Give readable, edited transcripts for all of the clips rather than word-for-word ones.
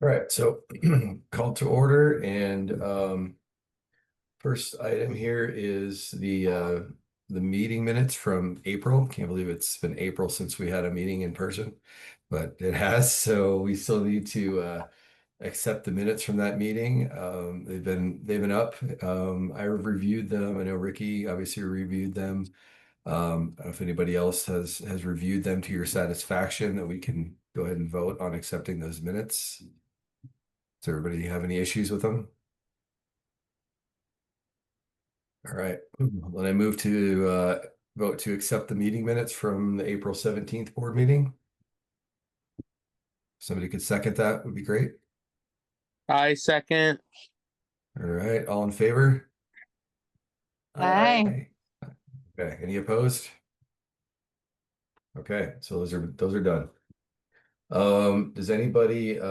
All right, so call to order and first item here is the meeting minutes from April. Can't believe it's been April since we had a meeting in person, but it has. So we still need to accept the minutes from that meeting. They've been up. I reviewed them. I know Ricky obviously reviewed them. I don't know if anybody else has reviewed them to your satisfaction that we can go ahead and vote on accepting those minutes. Does everybody have any issues with them? All right. Then I move to vote to accept the meeting minutes from the April 17th board meeting. Somebody could second that would be great. I second. All right. All in favor? Aye. Okay. Any opposed? Okay. So those are done. Does anybody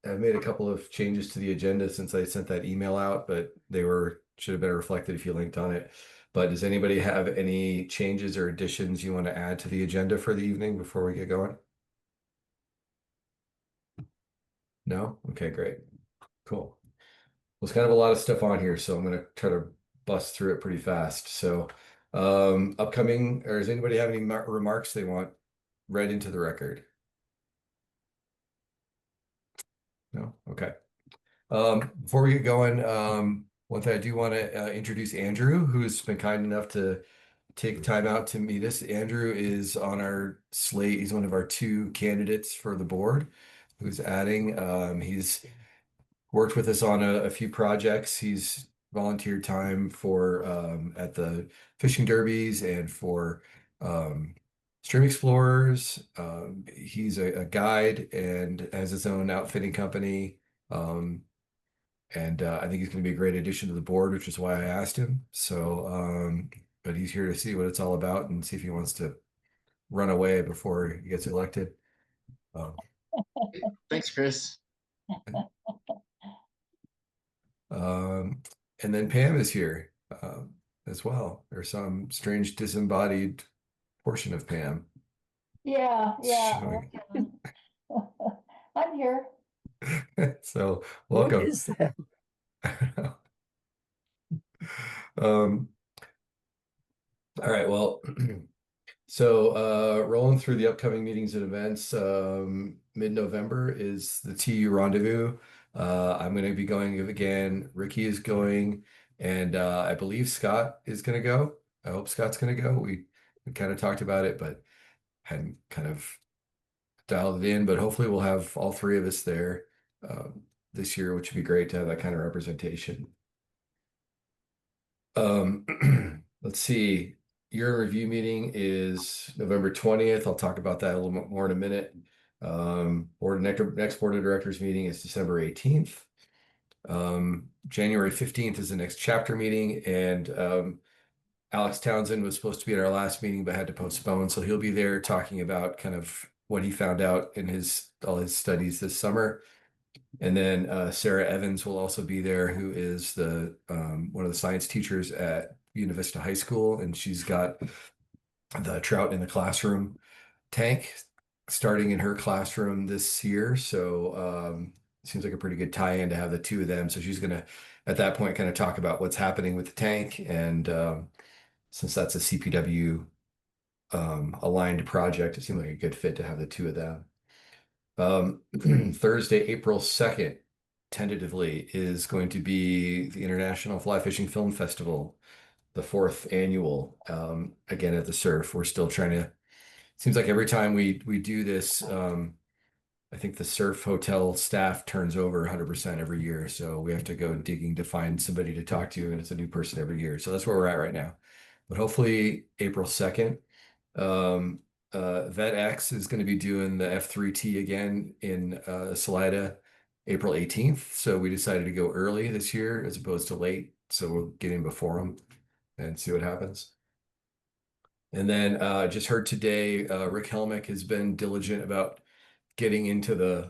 I've made a couple of changes to the agenda since I sent that email out, but should have been reflected if you linked on it. But does anybody have any changes or additions you want to add to the agenda for the evening before we get going? No? Okay, great. Cool. There's kind of a lot of stuff on here, so I'm going to try to bust through it pretty fast. So, upcoming, or does anybody have any remarks they want read into the record? No? Okay. Before we get going, one thing I do want to introduce Andrew, who's been kind enough to take time out to meet us. Andrew is on our slate. He's one of our two candidates for the board who's adding. He's worked with us on a few projects. He's volunteered time for at the fishing derbies and for Stream Explorers. He's a guide and has his own outfitting company. And I think he's going to be a great addition to the board, which is why I asked him. So, but he's here to see what it's all about and see if he wants to run away before he gets elected. Thanks, Chris. And then Pam is here as well. There's some strange disembodied portion of Pam. Yeah. Showing. I'm here. So What welcome. is that? All right, well, so rolling through the upcoming meetings and events, mid-November is the TU Rendezvous. I'm going to be going again. Ricky is going, and I believe Scott is going to go. I hope Scott's going to go. We kind of talked about it, but hadn't kind of dialed it in. But hopefully, we'll have all three of us there this year, which would be great to have that kind of representation. Let's see. Your review meeting is November 20th. I'll talk about that a little bit more in a minute. Next board of directors meeting is December 18th. January 15th is the next chapter meeting, and Alex Townsend was supposed to be at our last meeting but had to postpone, so he'll be there talking about kind of what he found out in all his studies this summer. And then Sarah Evans will also be there, who is the one of the science teachers at Univista High School, and she's got the Trout in the Classroom tank starting in her classroom this year. So it seems like a pretty good tie-in to have the two of them. So she's going to, at that point, kind of talk about what's happening with the tank. And since that's a CPW aligned project, it seemed like a good fit to have the two of them. Thursday, April 2nd, tentatively, is going to be the International Fly Fishing Film Festival, the fourth annual, again at the Surf. We're still trying to, seems like every time we do this, I think the Surf Hotel staff turns over 100% every year. So we have to go digging to find somebody to talk to, and it's a new person every year. So that's where we're at right now. But hopefully April 2nd. VetX is going to be doing the F3T again in Salida April 18th. So we decided to go early this year as opposed to late. So we'll get in before them and see what happens. And then just heard today, Rick Helmick has been diligent about getting into the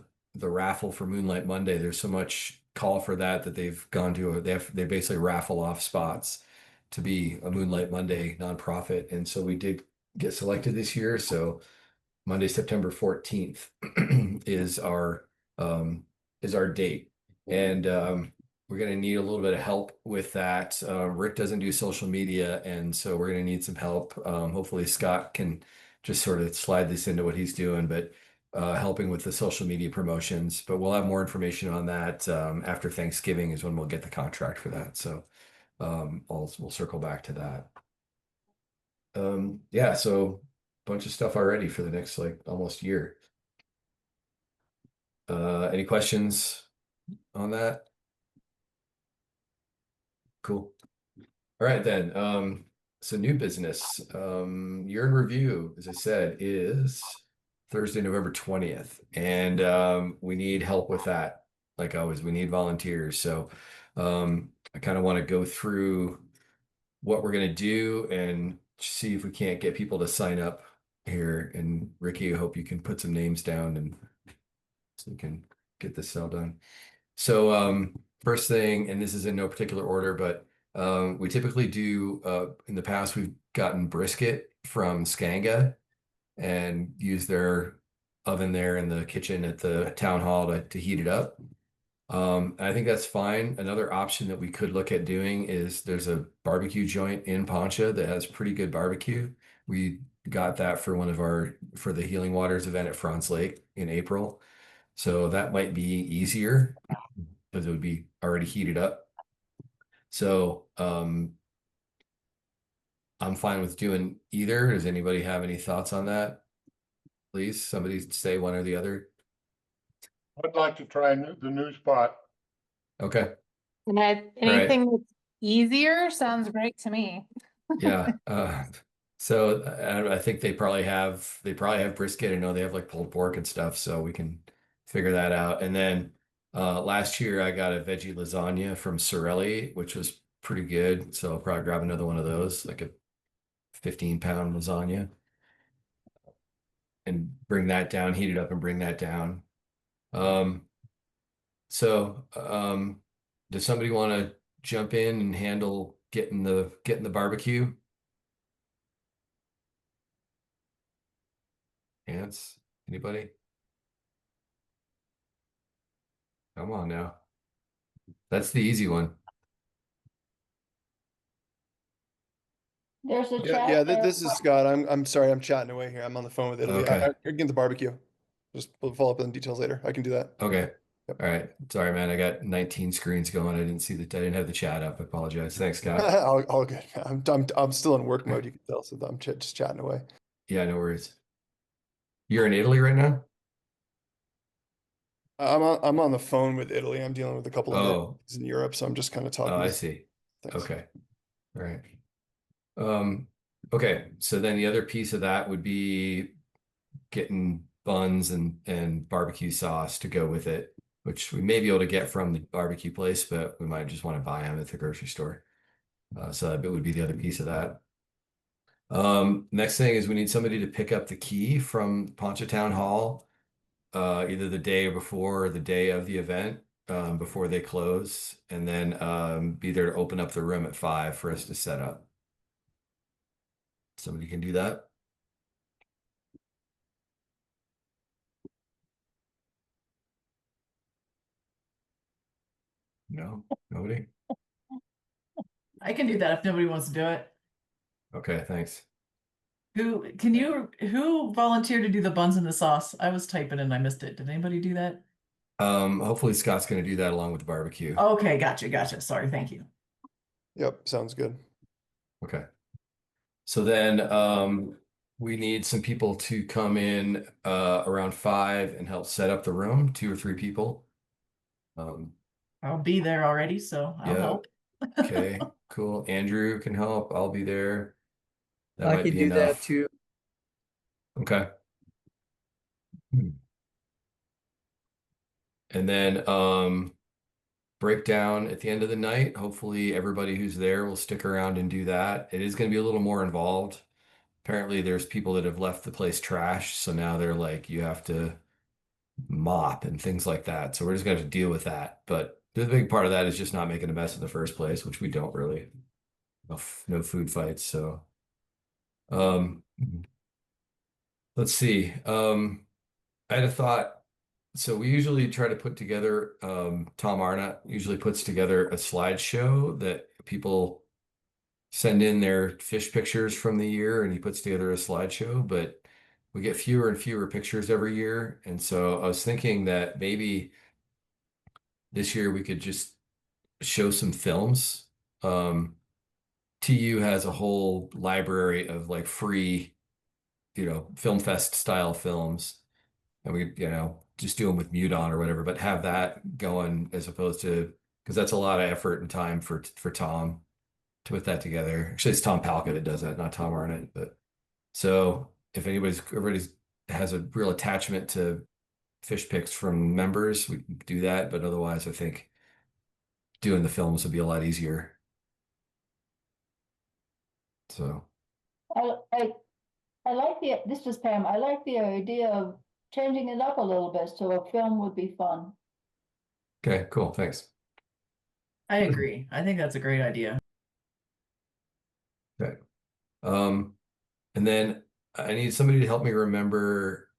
raffle for Moonlight Monday. There's so much call for that they've gone to they basically raffle off spots to be a Moonlight Monday nonprofit. And so we did get selected this year. So Monday, September 14th is our is our date. And we're going to need a little bit of help with that. Rick doesn't do social media, and so we're going to need some help. Hopefully, Scott can just sort of slide this into what he's doing, but helping with the social media promotions. But we'll have more information on that after Thanksgiving is when we'll get the contract for that. So we'll circle back to that. Yeah, so bunch of stuff already for the next like almost year. Any questions on that? Cool. All right then. So new business. Year in review, as I said, is Thursday, November 20th. And we need help with that. Like always, we need volunteers. So I kind of want to go through what we're gonna do and see if we can't get people to sign up here. And Ricky, I hope you can put some names down and so we can get this all done. So first thing, and this is in no particular order, but we typically do in the past we've gotten brisket from Skanga and use their oven there in the kitchen at the town hall to heat it up. I think that's fine. Another option that we could look at doing is there's a barbecue joint in Poncha that has pretty good barbecue. We got that for for the Healing Waters event at Franz Lake in April. So that might be easier because it would be already heated up. So I'm fine with doing either. Does anybody have any thoughts on that? Please, somebody say one or the other. I'd like to try the new spot. Okay. And All right. anything that's easier sounds great to me. Yeah. So I think they probably have brisket. I know they have like pulled pork and stuff, so we can figure that out. And then last year I got a veggie lasagna from Sorelli, which was pretty good. So I'll probably grab another one of those, like a 15-pound lasagna, and bring that down, heat it up and bring that down. Um, so does somebody want to jump in and handle getting the barbecue? Ants? Anybody? Come on now. That's the easy one. There's a Yeah, chat there. this is Scott. I'm sorry, I'm chatting away here. I'm on the phone with Italy. Okay. I can get the barbecue. We'll follow up on details later. I can do that. Okay. Yep. All right. Sorry, man. I got 19 screens going. I didn't have the chat up. I apologize. Thanks, Scott. All good. I'm still in work mode. You can tell, so I'm just chatting away. Yeah, no worries. You're in Italy right now? I'm on the phone with Italy. I'm dealing with a couple of Oh, entities in Europe, so I'm just kind of oh, talking I to see. things. Okay. All right. Um, okay. So then the other piece of that would be getting buns and barbecue sauce to go with it, which we may be able to get from the barbecue place, but we might just want to buy them at the grocery store. So that would be the other piece of that. Next thing is we need somebody to pick up the key from Poncha Town Hall, either the day before or the day of the event, before they close, and then be there to open up the room at 5 for us to set up. Somebody can do that. No, nobody. I can do that if nobody wants to do it. Okay, thanks. Who volunteered to do the buns and the sauce? I was typing and I missed it. Did anybody do that? Hopefully Scott's going to do that along with the barbecue. Okay, gotcha. Sorry, thank you. Yep, sounds good. Okay. So then we need some people to come in around 5 and help set up the room, 2 or 3 people. I'll be there already, so I'll Yeah. help. Okay, cool. Andrew can help. I'll be there. That I might can be do that enough. too. Okay. And then breakdown at the end of the night. Hopefully everybody who's there will stick around and do that. It is going to be a little more involved. Apparently there's people that have left the place trash, so now they're like you have to mop and things like that. So we're just going to have to deal with that. But the big part of that is just not making a mess in the first place, which we don't really. No food fights, so let's see. I had a thought So we usually try to put together, Tom Arnott usually puts together a slideshow that people send in their fish pictures from the year and he puts together a slideshow, but we get fewer and fewer pictures every year. And so I was thinking that maybe this year we could just show some films. TU has a whole library of like free, film fest style films. And we, just do them with mute on or whatever, but have that going as opposed to, because that's a lot of effort and time for Tom to put that together. Actually, it's Tom Palka that does that, not Tom Arnott. But so if everybody's has a real attachment to fish picks from members, we can do that. But otherwise, I think doing the films would be a lot easier. So I, I, I like this is Pam, I like the idea of changing it up a little bit, so a film would be fun. okay, cool, thanks. I agree. I think that's a great idea. Okay. And then I need somebody to help me remember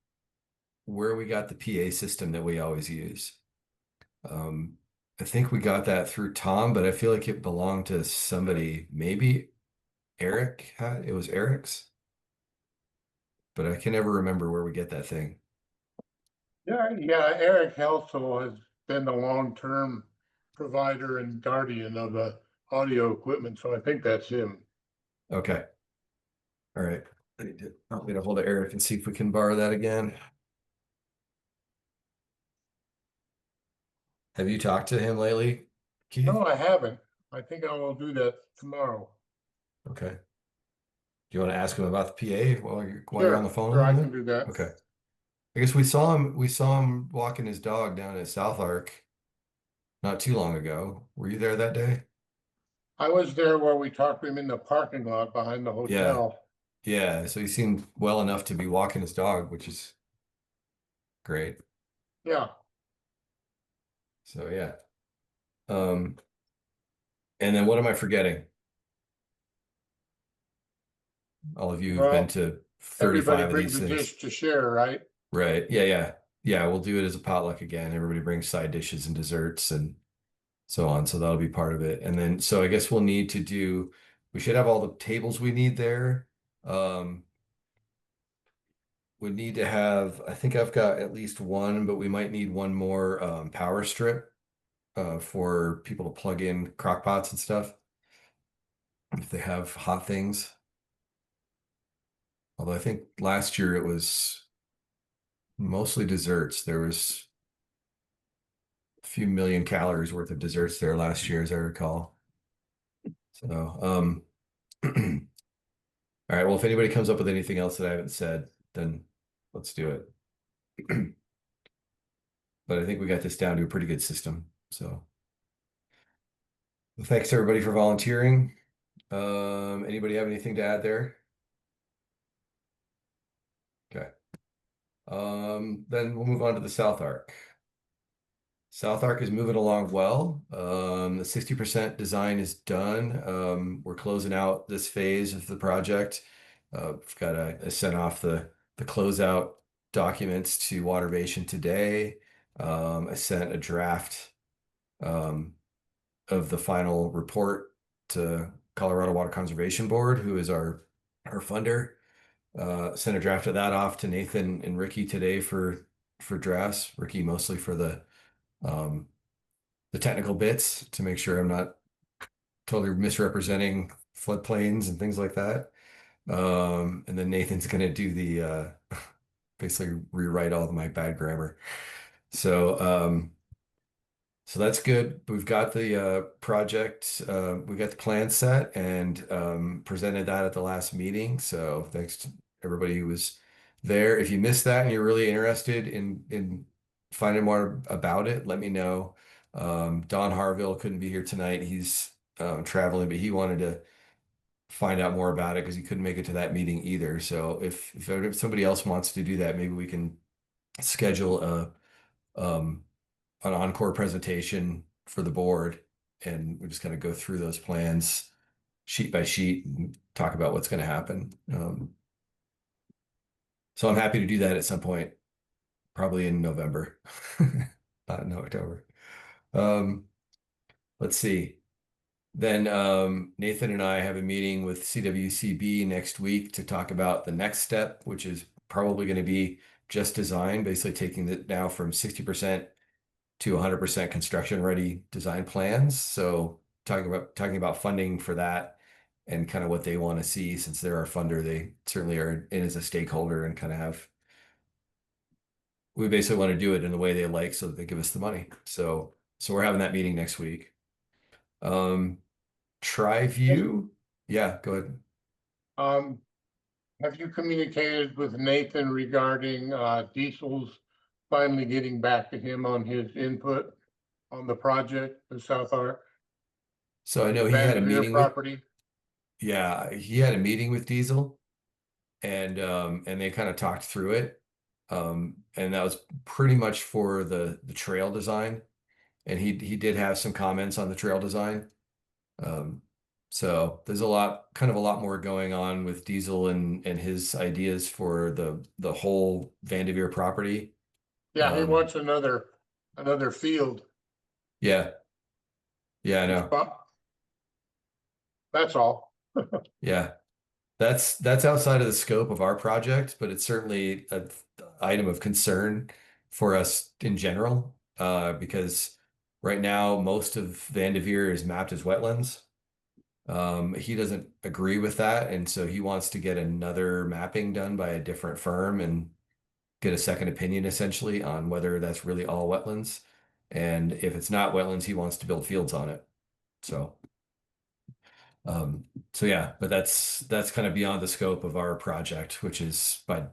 where we got the PA system that we always use. I think we got that through Tom, but I feel like it belonged to somebody, maybe Eric it was Eric's, but I can never remember where we get that thing. Yeah, Eric also has been the long-term provider and guardian of the audio equipment, so I think that's him. Okay. All right. I'll get a hold of Eric and see if we can borrow that again. Have you talked to him lately, Keith? No, I haven't. I think I will do that tomorrow. Okay. Do you want to ask him about the PA while you're Sure, on the phone? sure, I with can him? do that. Okay. I guess we saw him walking his dog down at South Ark not too long ago. Were you there that day? I was there where we talked to him in the parking lot behind the hotel. Yeah, so he seemed well enough to be walking his dog, which is great. Yeah, So yeah. And then what am I forgetting? All of you who've been Well, to everybody 35 of brings these a things. dish to share, right? Right. Yeah. Yeah, we'll do it as a potluck again. Everybody brings side dishes and desserts and so on. So that'll be part of it. And then, so I guess we should have all the tables we need there. We need to have, I think I've got at least one, but we might need one more power strip for people to plug in crock pots and stuff if they have hot things. Although I think last year it was mostly desserts. There was a few million calories worth of desserts there last year, as I recall. So, all right. Well, if anybody comes up with anything else that I haven't said, then let's do it. But I think we got this down to a pretty good system. So, well, thanks everybody for volunteering. Anybody have anything to add there? Okay. Then we'll move on to the South Arc. South Arc is moving along well. The 60% design is done. We're closing out this phase of the project. We've got I sent off the closeout documents to Watervation today. I sent a draft of the final report to Colorado Water Conservation Board, who is our funder. Sent a draft of that off to Nathan and Ricky today for drafts. Ricky mostly for the technical bits to make sure I'm not totally misrepresenting floodplains and things like that. And then Nathan's going to do the basically rewrite all of my bad grammar. So so that's good. We've got the project, we got the plan set and presented that at the last meeting. So thanks to everybody who was there. If you missed that and you're really interested in finding more about it, let me know. Don Harville couldn't be here tonight. He's traveling, but he wanted to find out more about it because he couldn't make it to that meeting either. So if somebody else wants to do that, maybe we can schedule an encore presentation for the board and we just kind of go through those plans sheet by sheet and talk about what's going to happen. So I'm happy to do that at some point probably in November, not in October. Let's see. Then Nathan and I have a meeting with CWCB next week to talk about the next step, which is probably going to be just design, basically taking it now from 60% to 100% construction ready design plans. So talking about funding for that and kind of what they want to see, since they're our funder, they certainly are in as a stakeholder and kind of have, we basically want to do it in the way they like so that they give us the money. So we're having that meeting next week. TriView. Yeah, go ahead. Have you communicated with Nathan regarding Diesel's finally getting back to him on his input on the project, the South Arc? So I know he Van had a Devere meeting with, property? yeah, he had a meeting with Diesel and they kind of talked through it. And that was pretty much for the trail design. And he did have some comments on the trail design. So there's kind of a lot more going on with Diesel and his ideas for the whole Van Devere property. Yeah, he wants another field. Yeah. Yeah, I know. That's all. Yeah. That's outside of the scope of our project, but it's certainly an item of concern for us in general, because right now most of Van Devere is mapped as wetlands. He doesn't agree with that, and so he wants to get another mapping done by a different firm and get a second opinion essentially on whether that's really all wetlands. And if it's not wetlands, he wants to build fields on it. So Um, so yeah, but that's kind of beyond the scope of our project, which is by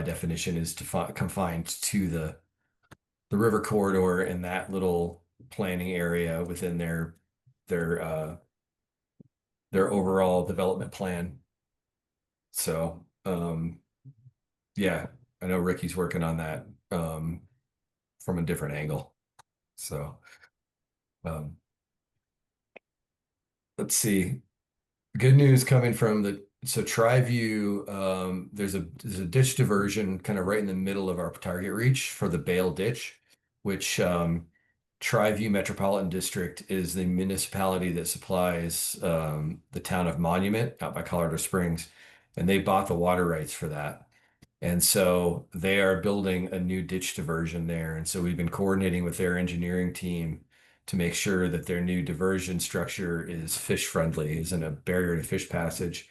definition is confined to the river corridor and that little planning area within their uh their overall development plan. So yeah, I know Ricky's working on that from a different angle. So um let's see. Good news coming from TriView. There's a ditch diversion kind of right in the middle of our target reach for the Bale Ditch, which TriView Metropolitan District is the municipality that supplies the town of Monument out by Colorado Springs, and they bought the water rights for that. And so they are building a new ditch diversion there. And so we've been coordinating with their engineering team to make sure that their new diversion structure is fish friendly, isn't a barrier to fish passage.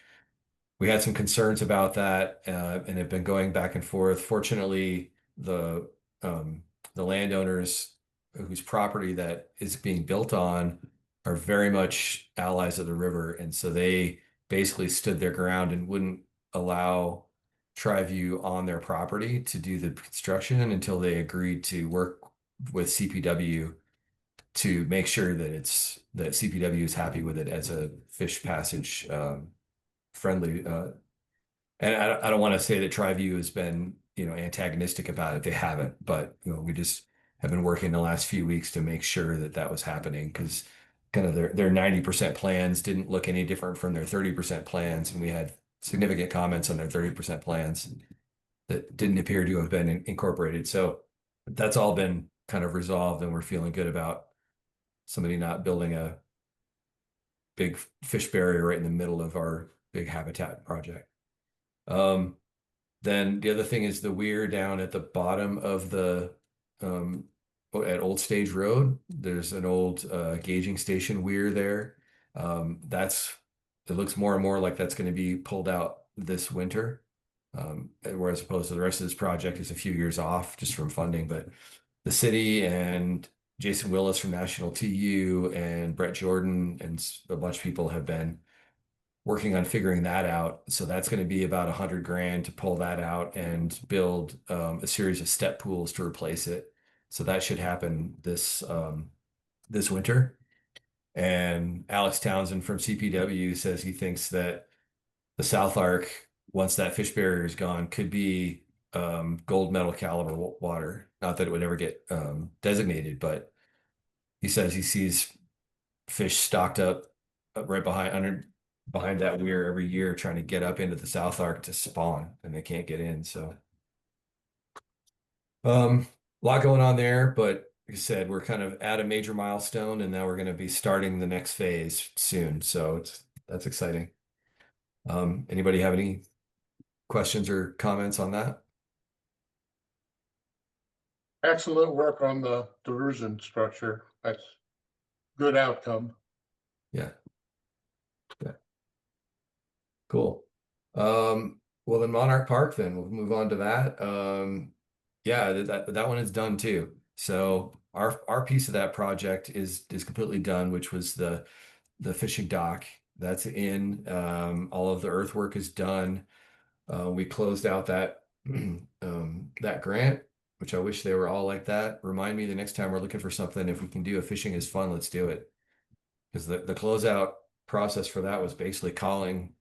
We had some concerns about that and have been going back and forth. Fortunately, um, the landowners whose property that is being built on are very much allies of the river. And so they basically stood their ground and wouldn't allow TriView on their property to do the construction until they agreed to work with CPW to make sure that CPW is happy with it as a fish passage friendly. And I don't want to say that TriView has been antagonistic about it. They haven't, but we just have been working the last few weeks to make sure that that was happening, because kind of their 90% plans didn't look any different from their 30% plans, and we had significant comments on their 30% plans that didn't appear to have been incorporated. So that's all been kind of resolved, and we're feeling good about somebody not building a big fish barrier right in the middle of our big habitat project. Then the other thing is the weir down at the bottom of at Old Stage Road. There's an old gauging station weir there. It looks more and more like that's going to be pulled out this winter. Whereas opposed to the rest of this project is a few years off just from funding, but the city and Jason Willis from National TU and Brett Jordan and a bunch of people have been working on figuring that out. So that's going to be about $100,000 to pull that out and build a series of step pools to replace it. So that should happen this winter. And Alex Townsend from CPW says he thinks that the South Arc, once that fish barrier is gone, could be gold medal caliber water. Not that it would ever get designated, but he says he sees fish stocked up right behind that weir every year trying to get up into the South Arc to spawn, and they can't get in. So A lot going on there, but like I said, we're kind of at a major milestone, and now we're going to be starting the next phase soon. So that's exciting. Anybody have any questions or comments on that? Excellent work on the diversion structure. That's good outcome. Yeah. Yeah. Cool. Well then Monarch Park, then we'll move on to that. Yeah, that one is done too. So our piece of that project is completely done, which was the fishing dock. That's in. All of the earthwork is done. We closed out that that grant, which I wish they were all like that. Remind me the next time we're looking for something, if we can do a fishing is fun, let's do it. Because the closeout process for that was basically calling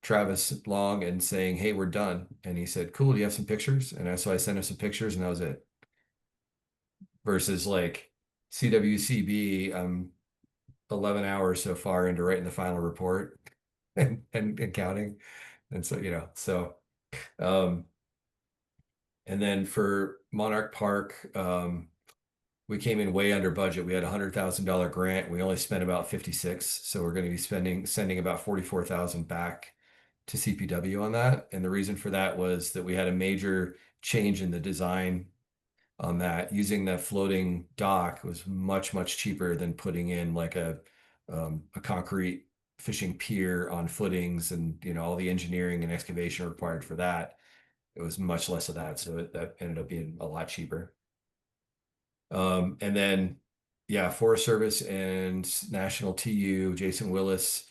Travis Long and saying, "Hey, we're done." And he said, "Cool, do you have some pictures?" And so I sent him some pictures, and that was it. Versus like CWCB, 11 hours so far into writing the final report and counting. And so, um, and then for Monarch Park, we came in way under budget. We had $100,000 grant. We only spent about 56. So we're going to be sending about 44,000 back to CPW on that. And the reason for that was that we had a major change in the design on that. Using that floating dock was much, much cheaper than putting in like a concrete fishing pier on footings, and all the engineering and excavation required for that. It was much less of that, so that ended up being a lot cheaper. And then, yeah, Forest Service and National TU, Jason Willis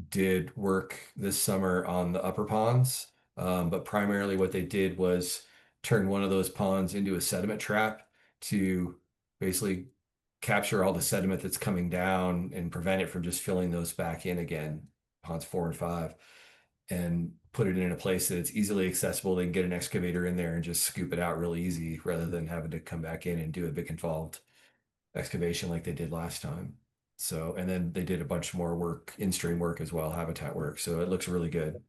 did work this summer on the upper ponds. But primarily what they did was turn one of those ponds into a sediment trap to basically capture all the sediment that's coming down and prevent it from just filling those back in again, ponds 4 and 5, and put it in a place that it's easily accessible. They can get an excavator in there and just scoop it out really easy rather than having to come back in and do a big involved excavation like they did last time. So, and then they did a bunch more work, in-stream work as well, habitat work. So it looks really good.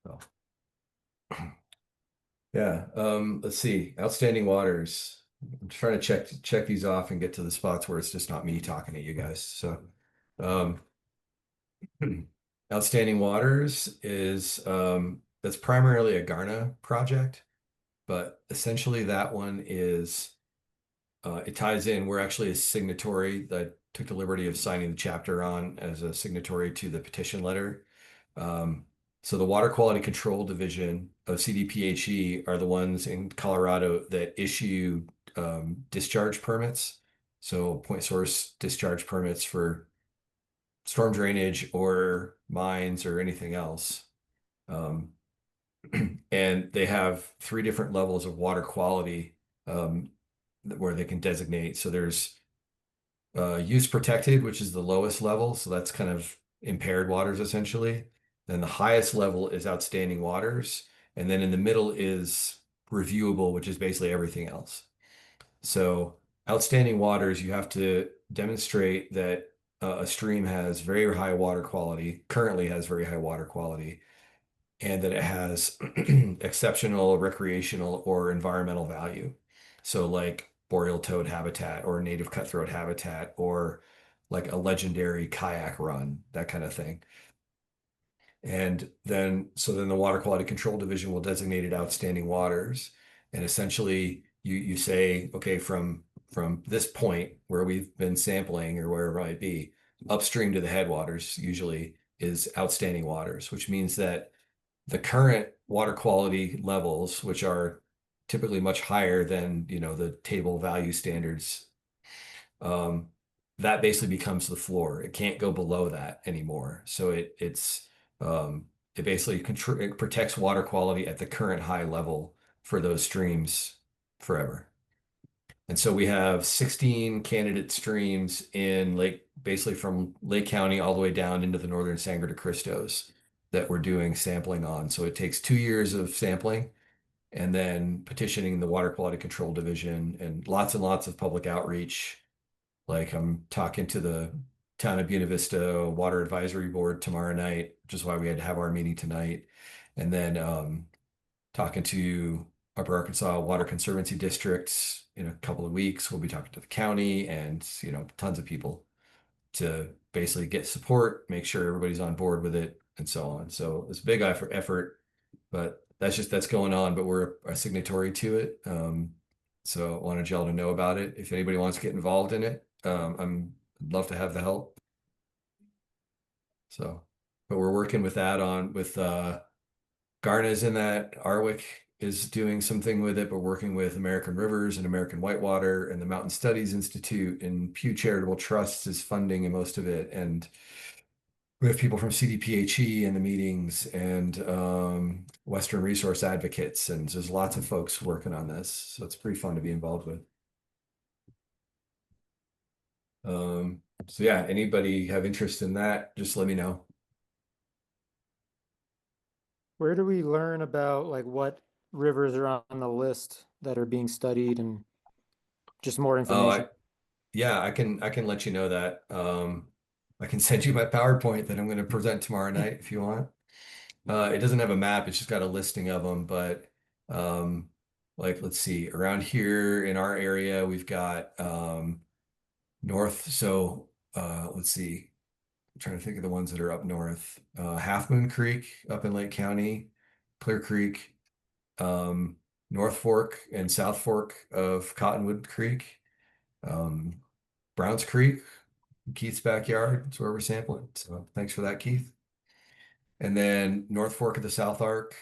So, yeah. Let's see. Outstanding waters. I'm trying to check these off and get to the spots where it's just not me talking to you guys. So, um, Outstanding Waters is that's primarily a Garna project, but essentially that one is it ties in. We're actually a signatory that took the liberty of signing the chapter on as a signatory to the petition letter. So the Water Quality Control Division of CDPHE are the ones in Colorado that issue discharge permits. So point source discharge permits for storm drainage or mines or anything else. Um, and they have 3 different levels of water quality where they can designate. So there's use protected, which is the lowest level. So that's kind of impaired waters essentially. Then the highest level is outstanding waters. And then in the middle is reviewable, which is basically everything else. So outstanding waters, you have to demonstrate that a stream has very high water quality, currently has very high water quality, and that it has exceptional recreational or environmental value. So like boreal toad habitat or native cutthroat habitat or like a legendary kayak run, that kind of thing. And then, so then the Water Quality Control Division will designate it outstanding waters. And essentially you say, okay, from this point where we've been sampling or wherever it might be, upstream to the headwaters usually is outstanding waters, which means that the current water quality levels, which are typically much higher than, the table value standards, um, that basically becomes the floor. It can't go below that anymore. So it basically it protects water quality at the current high level for those streams forever. And so we have 16 candidate streams in basically from Lake County all the way down into the northern Sangre de Cristos that we're doing sampling on. So it takes 2 years of sampling and then petitioning the Water Quality Control Division and lots of public outreach. Like I'm talking to the town of Buena Vista Water Advisory Board tomorrow night, which is why we had to have our meeting tonight. And then talking to Upper Arkansas Water Conservancy District in a couple of weeks. We'll be talking to the county and, tons of people to basically get support, make sure everybody's on board with it, and so on. So it's a big effort, but that's going on, but we're a signatory to it. So I wanted y'all to know about it. If anybody wants to get involved in it, I'd love to have the help. So, but we're working with that with Garna's in that, Arwick is doing something with it, but working with American Rivers and American Whitewater and the Mountain Studies Institute, and Pew Charitable Trust is funding most of it. And we have people from CDPHE in the meetings, and Western Resource Advocates, and there's lots of folks working on this. So it's pretty fun to be involved with. So yeah, anybody have interest in that, just let me know. Where do we learn about like what rivers are on the list that are being studied and just more information? Yeah, I can let you know that. I can send you my PowerPoint that I'm going to present tomorrow night if you want. It doesn't have a map, it's just got a listing of them, but like let's see, around here in our area we've got north, so let's see. I'm trying to think of the ones that are up north. Half Moon Creek up in Lake County, Clear Creek, North Fork and South Fork of Cottonwood Creek, Browns Creek, Keith's backyard. That's where we're sampling. So thanks for that, Keith. And then North Fork of the South Ark,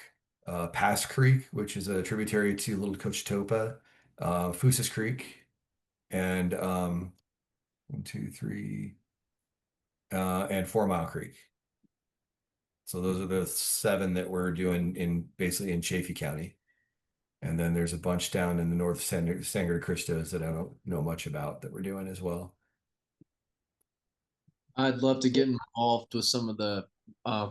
Pass Creek, which is a tributary to Little Cochetopa, Fousas Creek, and 1, 2, 3, and 4 Mile Creek. So those are the 7 that we're doing basically in Chaffee County. And then there's a bunch down in the North Sangre de Cristos that I don't know much about that we're doing as well. I'd love to get involved with some of the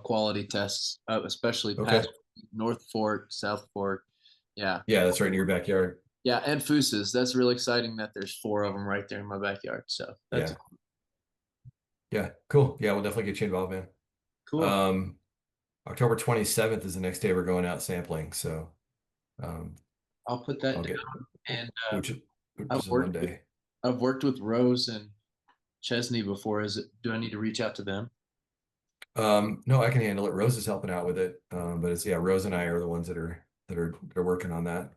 quality tests, especially Okay. past North Fork, South Fork. Yeah. Yeah, that's right in your backyard. Yeah, and Fousas. That's really exciting that there's 4 of them right there in my backyard. So that's Yeah, cool. Yeah, we'll definitely get you involved, man. cool. October 27th is the next day we're going out sampling. So I'll put that I'll down. get And which is I've a worked Monday. I've worked with Rose and Chesney before. Do I need to reach out to them? No, I can handle it. Rose is helping out with it. But it's Rose and I are the ones that are working on that.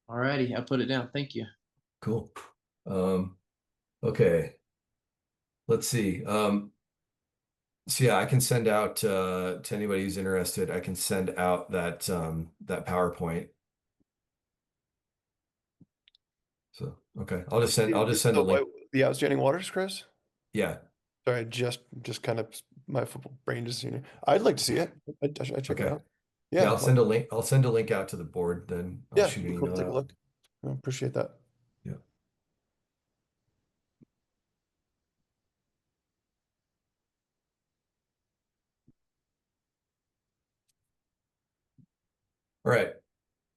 All righty, I put it down. Thank you. Cool. Okay. Let's see. So yeah, I can send out to anybody who's interested. I can send out that that PowerPoint. So okay, I'll just send a link. The outstanding waters, Chris. Yeah. Sorry, just kind of my football brain just seen it. I'd like to see it. I'd check it Okay. out. Yeah, Yeah, I'll send a link. I'll send a link out to the board. Then I'll yeah, shoot an cool. email Take a out. look. I appreciate that. Yeah. All right.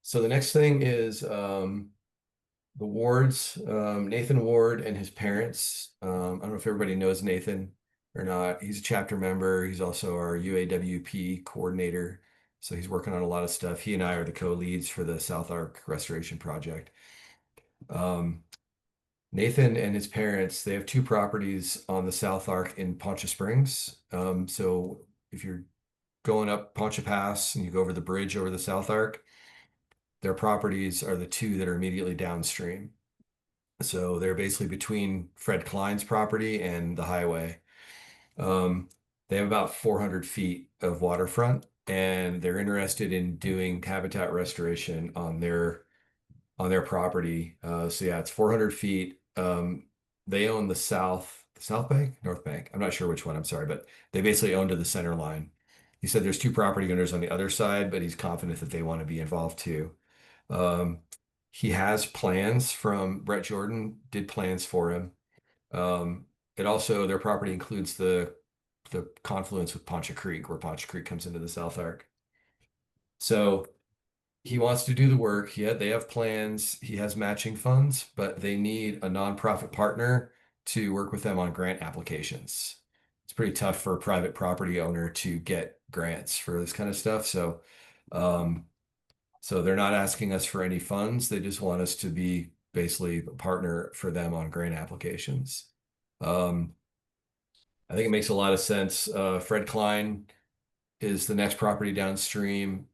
So the next thing is the Wards, Nathan Ward and his parents. I don't know if everybody knows Nathan or not. He's a chapter member. He's also our UAWP coordinator. So he's working on a lot of stuff. He and I are the co-leads for the South Ark Restoration Project. Nathan and his parents, they have 2 properties on the South Ark in Poncha Springs. So if you're going up Poncha Pass and you go over the bridge over the South Ark, their properties are the 2 that are immediately downstream. So they're basically between Fred Klein's property and the highway. They have about 400 feet of waterfront, and they're interested in doing habitat restoration on their property. So yeah, it's 400 feet. They own the south bank, north bank. I'm not sure which one. I'm sorry, but they basically own to the center line. He said there's 2 property owners on the other side, but he's confident that they want to be involved too. He has plans from Brett Jordan, did plans for him. It also, their property includes the confluence with Poncha Creek, where Poncha Creek comes into the South Ark. So he wants to do the work. They have plans. He has matching funds, but they need a nonprofit partner to work with them on grant applications. It's pretty tough for a private property owner to get grants for this kind of stuff. So So they're not asking us for any funds. They just want us to be basically a partner for them on grant applications. I think it makes a lot of sense. Fred Klein is the next property downstream.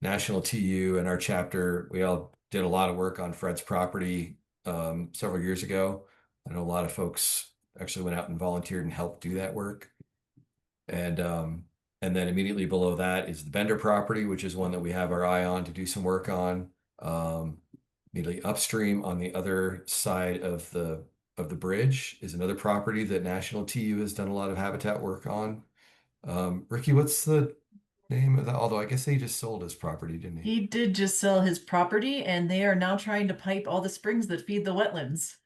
National TU and our chapter, we all did a lot of work on Fred's property several years ago. I know a lot of folks actually went out and volunteered and helped do that work. And then immediately below that is the Bender property, which is one that we have our eye on to do some work on. Immediately upstream on the other side of the bridge is another property that National TU has done a lot of habitat work on. Ricky, what's the name of that? Although I guess he just sold his property, didn't he? He did just sell his property and they are now trying to pipe all the springs that feed the wetlands.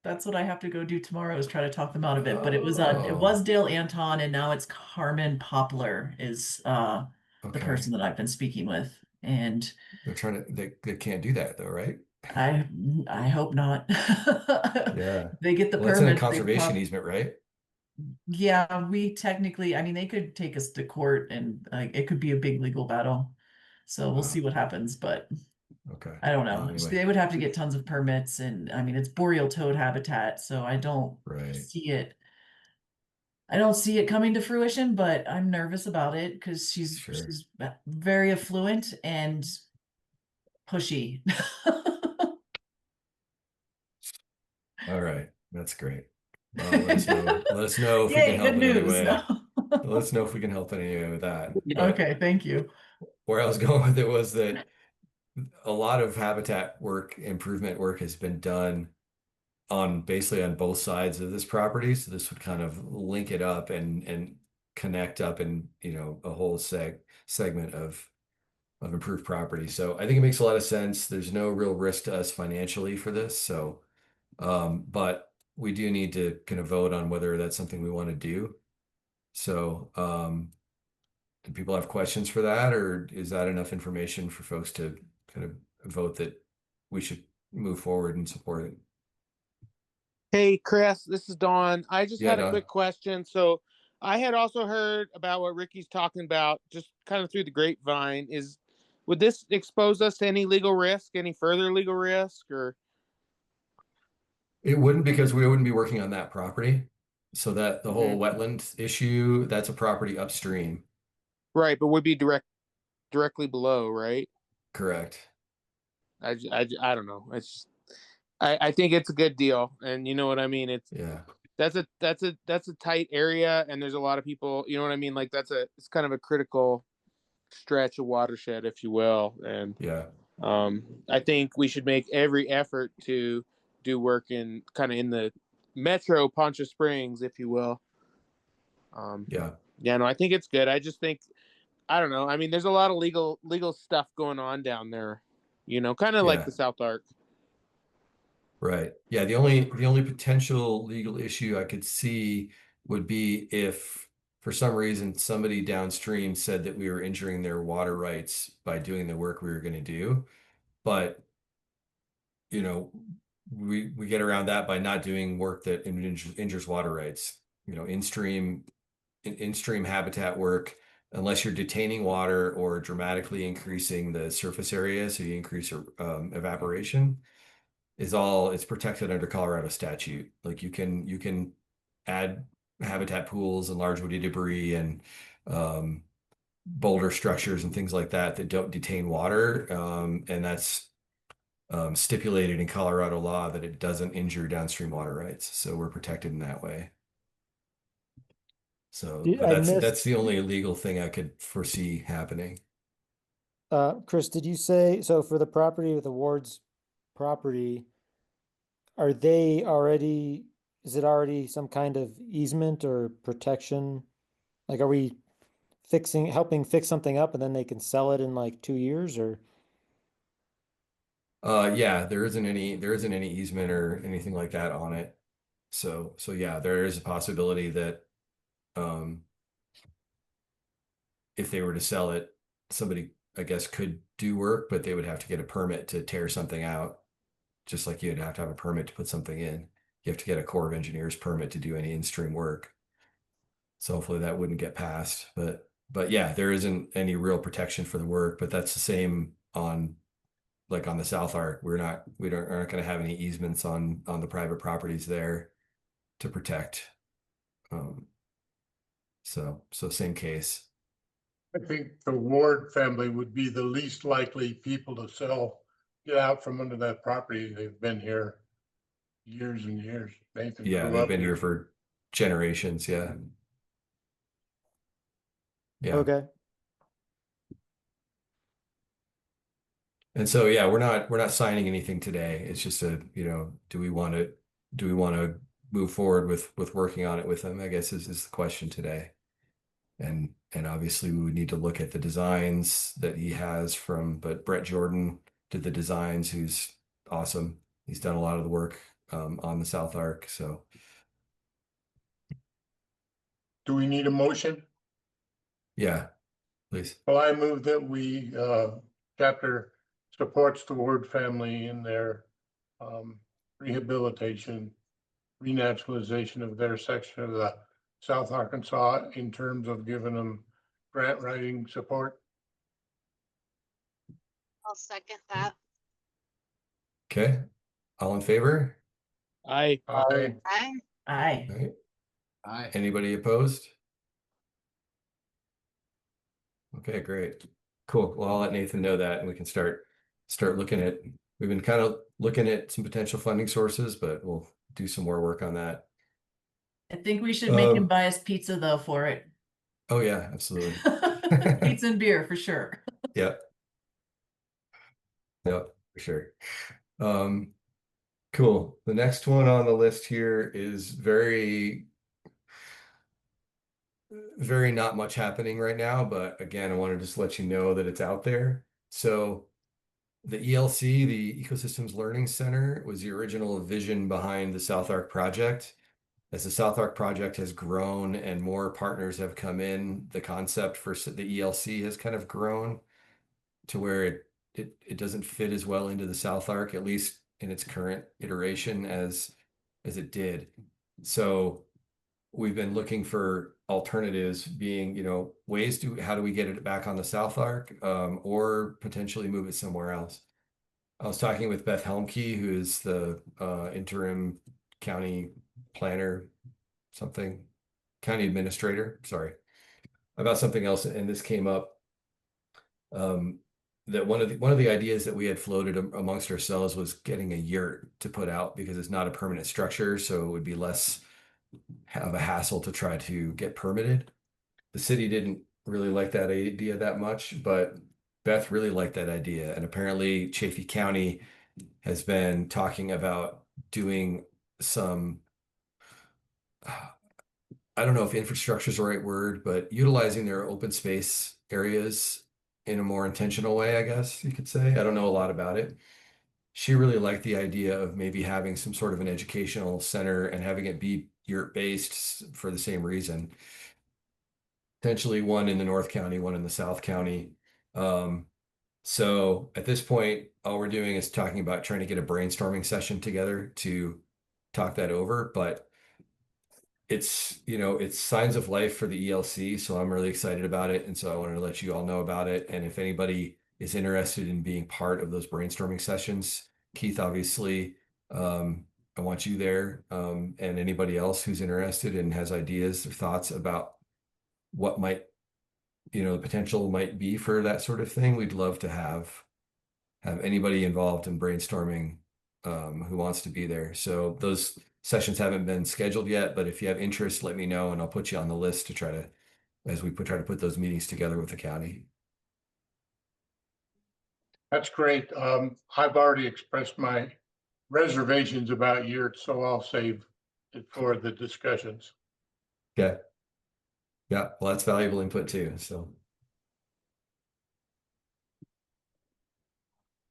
That's what I have to go do tomorrow is try to talk them out of it. But it was Oh. Dale Anton and now it's Carmen Poplar is the Okay. person that I've been speaking with. And They're trying to, they can't do that though, right? I hope not. Yeah. They get the Well, that's in a permits. conservation easement, right? Yeah, we technically, I mean, they could take us to court and it could be a big legal battle. So we'll Wow. see what happens, but Okay. I don't know. Well, anyway. They would have to get tons of permits and I mean, it's boreal toad habitat, so I don't Right. see it. I don't see it coming to fruition, but I'm nervous about it because Sure. she's very affluent and pushy. All right. That's great. Well, let us know. Let us know if we can Yay, help good in any news. way. Let us know if we can help in any way with that. But Okay, thank you. where I was going with it was that a lot of habitat work, improvement work has been done on basically on both sides of this property. So this would kind of link it up and connect up in, a whole segment of improved property. So I think it makes a lot of sense. There's no real risk to us financially for this. So, but we do need to kind of vote on whether that's something we want to do. So, do people have questions for that, or is that enough information for folks to kind of vote that we should move forward and support it? Hey, Chris, this is Dawn. I just Yeah, had a Don. quick question. So I had also heard about what Ricky's talking about, just kind of through the grapevine. Would this expose us to any legal risk, any further legal risk, or? It wouldn't, because we wouldn't be working on that property. So that the whole Mhm. wetland issue, that's a property upstream. Right, but would be directly below, right? Correct. I don't know. I think it's a good deal, and you know what I mean. Yeah. That's a tight area, and there's a lot of people. You know what I mean. Like it's kind of a critical stretch of watershed, if you will, and Yeah. I think we should make every effort to do work in the metro Poncha Springs, if you will. Yeah. Yeah, no, I think it's good. I just think I don't know. I mean, there's a lot of legal stuff going on down there, kind of like Yeah. the South Arc. Right. Yeah. The only potential legal issue I could see would be if for some reason somebody downstream said that we were injuring their water rights by doing the work we were going to do. But, you know, we get around that by not doing work that injures water rights. In-stream habitat work, unless you're detaining water or dramatically increasing the surface area, so you increase evaporation, it's protected under Colorado statute. Like you can add habitat pools and large woody debris and boulder structures and things like that that don't detain water, and that's stipulated in Colorado law that it doesn't injure downstream water rights. So we're protected in that way. So, but I that's missed, the only illegal thing I could foresee happening. Chris, did you say, so for the property with the Ward's property, are they already, is it already some kind of easement or protection? Like, are we helping fix something up and then they can sell it in like 2 years or? Yeah, there isn't any easement or anything like that on it. So yeah, there is a possibility that um if they were to sell it, somebody, I guess, could do work, but they would have to get a permit to tear something out, just like you'd have to have a permit to put something in. You have to get a Corps of Engineers permit to do any in-stream work. So hopefully that wouldn't get passed, but But yeah, there isn't any real protection for the work, but that's the same on like on the South Arc. Aren't going to have any easements on the private properties there to protect. So same case. I think the Ward family would be the least likely people to get out from under that property. They've been here years and years. Nathan Yeah, grew they've up been here for generations. Yeah. Yeah. Okay. And so yeah, we're not signing anything today. It's just do we want to move forward with working on it with them, I guess is the question today. And obviously we would need to look at the designs that he has but Brett Jordan did the designs, who's awesome. He's done a lot of the work on the South Arc. So Do we need a motion? yeah, please. Well, I move that chapter supports the Ward family in their rehabilitation, renaturalization of their section of the South Arkansas in terms of giving them grant writing support. I'll second that. Okay. All in favor? I Aye. Aye. Aye. All right. Aye. Anybody opposed? Okay, great. Cool. Well, I'll let Nathan know that and we can start we've been kind of looking at some potential funding sources, but we'll do some more work on that. I think we should make him Um, buy us pizza though for it. Oh yeah, absolutely. Pizza and beer for sure. Yep. Yep, for sure. Cool. The next one on the list here is very not much happening right now, but again, I want to just let you know that it's out there. So the ELC, the Ecosystems Learning Center, was the original vision behind the South Arc project. As the South Arc project has grown and more partners have come in, the concept for the ELC has kind of grown to where it doesn't fit as well into the South Arc, at least in its current iteration as it did. So we've been looking for alternatives, being, ways how do we get it back on the South Arc, or potentially move it somewhere else. I was talking with Beth Helmke, who is the interim county planner, county administrator, sorry, about something else, and this came up. That one of the ideas that we had floated amongst ourselves was getting a yurt to put out, because it's not a permanent structure, so it would be less of a hassle to try to get permitted. The city didn't really like that idea that much, but Beth really liked that idea. And apparently Chaffee County has been talking about doing some, I don't know if infrastructure is the right word, but utilizing their open space areas in a more intentional way, I guess you could say. I don't know a lot about it. She really liked the idea of maybe having some sort of an educational center and having it be yurt based for the same reason. Potentially one in the North County, one in the South County. So at this point, all we're doing is talking about trying to get a brainstorming session together to talk that over. But it's signs of life for the ELC, so I'm really excited about it, and so I wanted to let you all know about it. And if anybody is interested in being part of those brainstorming sessions, Keith, obviously, I want you there, and anybody else who's interested and has ideas or thoughts about what might, the potential might be for that sort of thing. We'd love to have anybody involved in brainstorming who wants to be there. So those sessions haven't been scheduled yet, but if you have interest, let me know and I'll put you on the list to try to put those meetings together with the county. That's great. I've already expressed my reservations about yurts, so I'll save it for the discussions. Okay. Yeah, well, that's valuable input too. So,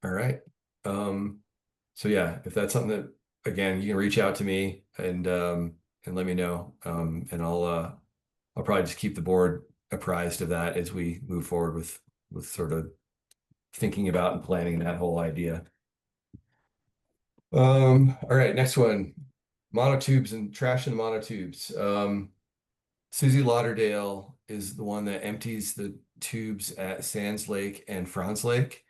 all right. So yeah, if that's something that, again, you can reach out to me and let me know. And I'll probably just keep the board apprised of that as we move forward with sort of thinking about and planning that whole idea. All right, next one, monotubes and trash in the monotubes. Susie Lauderdale is the one that empties the tubes at Sands Lake and Franz Lake.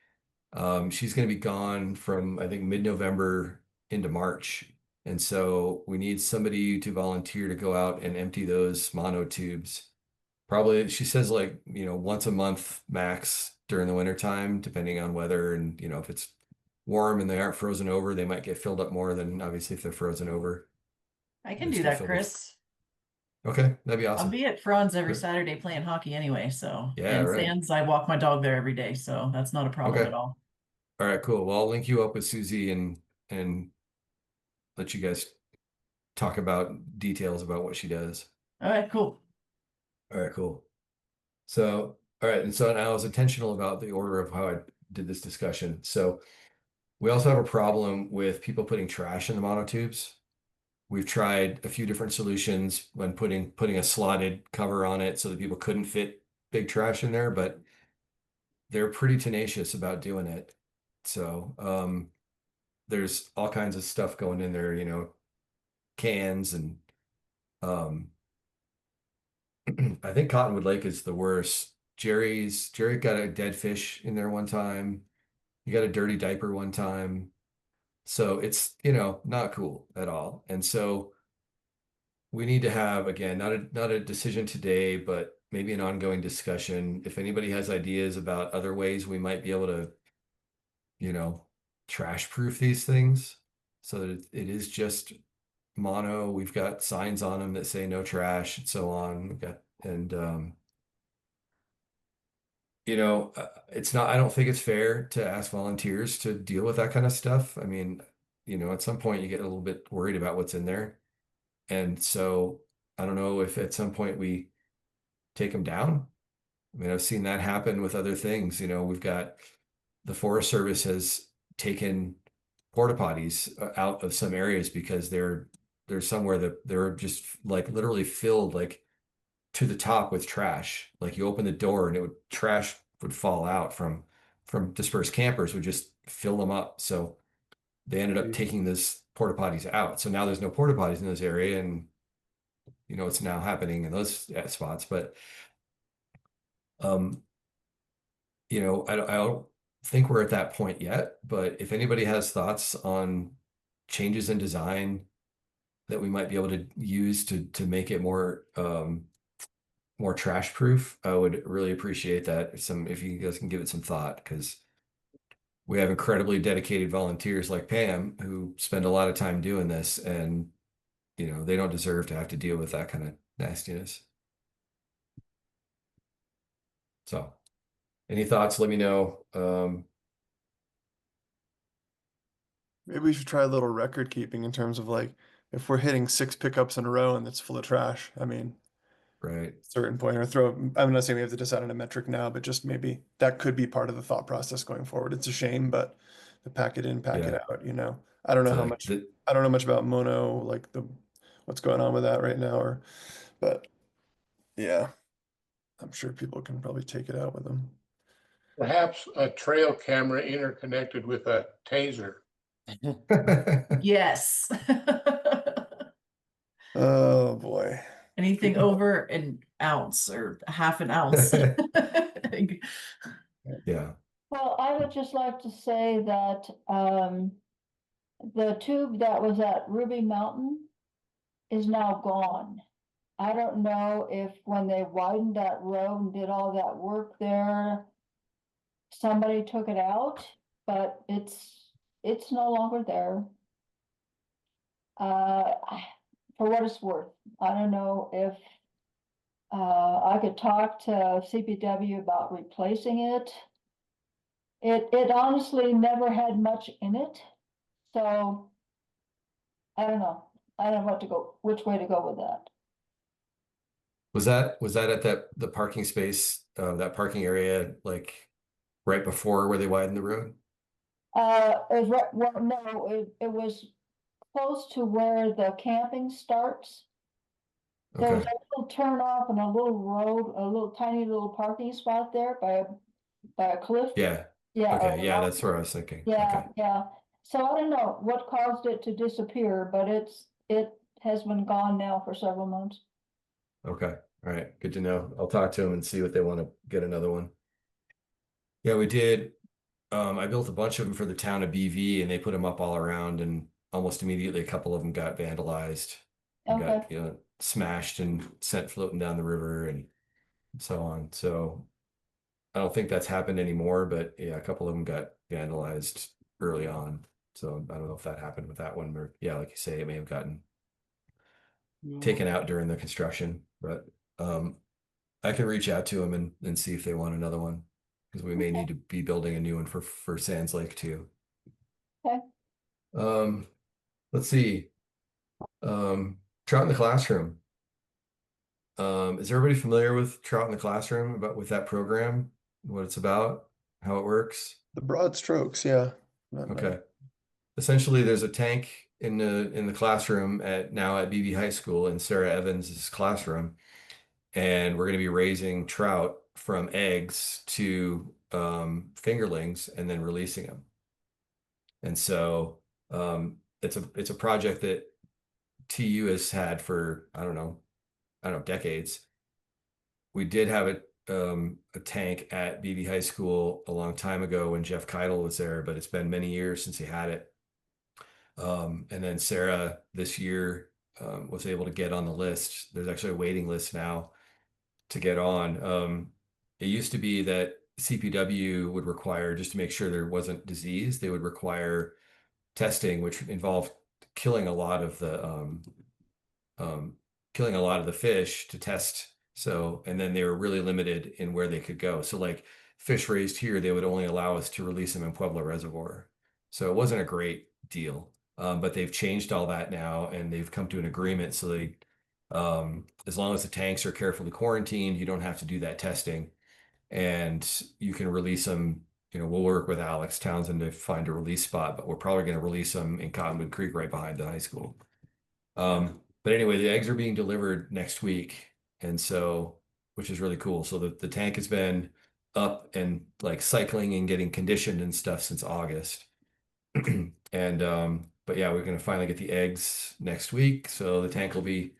She's going to be gone from, I think, mid-November into March. And so we need somebody to volunteer to go out and empty those mono tubes. Probably, she says, like, once a month max during the winter time, depending on weather. And, if it's warm and they aren't frozen over, they might get filled up more than obviously if they're frozen over. I can Just do get that, filled with- Chris. Okay, that'd be I'll awesome. be at Franz every Sure. Saturday playing hockey anyway, so. Yeah, And right. Sands, I walk my dog there every day, so that's not a problem Okay. at all. All right, cool. Well, I'll link you up with Susie and let you guys talk about details about what she does. All right, cool. All right, cool. So, all right, and so now I was intentional about the order of how I did this discussion. So we also have a problem with people putting trash in the monotubes. We've tried a few different solutions when putting a slotted cover on it so that people couldn't fit big trash in there, but they're pretty tenacious about doing it. So, there's all kinds of stuff going in there, cans and I think Cottonwood Lake is the worst. Jerry got a dead fish in there one time. He got a dirty diaper one time. So it's, not cool at all. And so we need to have, again, not a decision today, but maybe an ongoing discussion. If anybody has ideas about other ways we might be able to, trash proof these things so that it is just mono. We've got signs on them that say no trash and so on. We've got, and, it's not, I don't think it's fair to ask volunteers to deal with that kind of stuff. I mean, at some point you get a little bit worried about what's in there. And so I don't know if at some point we take them down. I mean, I've seen that happen with other things. We've got the Forest Service has taken porta potties out of some areas because they're somewhere that they're just like literally filled like to the top with trash. Like you open the door and trash would fall out from dispersed campers would just fill them up. So they ended up taking this porta potties out. So now there's no porta potties in this area, and it's now happening in those spots. But I don't think we're at that point yet. But if anybody has thoughts on changes in design that we might be able to use to make it more more trash proof, I would really appreciate that. If you guys can give it some thought, because we have incredibly dedicated volunteers like Pam who spend a lot of time doing this, and they don't deserve to have to deal with that kind of nastiness. So, any thoughts? Let me know. Maybe we should try a little record keeping in terms of like if we're hitting 6 pickups in a row and it's full of trash. I mean, Right. certain point or I'm not saying we have to decide on a metric now, but just maybe that could be part of the thought process going forward. It's a shame, but to pack it in, pack it Yeah. out, I don't know So how like much I don't know much about mono, like what's going on with that right now, but yeah, I'm sure people can probably take it out with them. Perhaps a trail camera interconnected with a taser. Yes. Oh boy. Anything over an ounce or half an ounce. Yeah. Well, I would just like to say that, the tube that was at Ruby Mountain is now gone. I don't know if when they widened that road and did all that work there, somebody took it out, but it's no longer there. For what it's worth, I don't know if I could talk to CPW about replacing it. It honestly never had much in it, so I don't know. I don't know which way to go with that. Was that at the parking space, that parking area, like right before where they widened the road? It was well, no, it was close to where the camping starts. There's Okay. a little turn off and a little road, a little tiny little parking spot there by a cliff. Yeah. Yeah. Okay. Yeah, that's where I was thinking. Yeah, Okay. yeah. So I don't know what caused it to disappear, but it has been gone now for several months. Okay. All right, good to know. I'll talk to them and see what they want to get another one. Yeah, we did. I built a bunch of them for the town of BV, and they put them up all around, and almost immediately a couple of them got vandalized and Okay. got, smashed and sent floating down the river and so on. So I don't think that's happened anymore, but yeah, a couple of them got vandalized early on. So I don't know if that happened with that one, or yeah, like you say, it may have gotten taken out during the construction, but I can reach out to them and see if they want another one, because we may Okay. need to be building a new one for Sands Lake too. Okay. Let's see. Trout in the Classroom. Is everybody familiar with Trout in the Classroom, about with that program, what it's about, how it works? The broad strokes, yeah. Okay. Essentially, there's a tank in the classroom at BB High School in Sarah Evans's classroom, and we're going to be raising trout from eggs to fingerlings and then releasing them. And so it's a project that TU has had for I don't know decades. We did have a tank at BB High School a long time ago when Jeff Keidel was there, but it's been many years since he had it. And then Sarah this year was able to get on the list. There's actually a waiting list now to get on. It used to be that CPW would require, just to make sure there wasn't disease, they would require testing, which involved killing a lot of the fish to test. So, and then they were really limited in where they could go. So like fish raised here, they would only allow us to release them in Pueblo Reservoir. So it wasn't a great deal. But they've changed all that now, and they've come to an agreement. So they, as long as the tanks are carefully quarantined, you don't have to do that testing, and you can release them. We'll work with Alex Townsend to find a release spot, but we're probably going to release them in Cottonwood Creek right behind the high school. But anyway, the eggs are being delivered next week, and so, which is really cool. So the tank has been up and like cycling and getting conditioned and stuff since August. And but yeah, we're gonna finally get the eggs next week, so the tank will be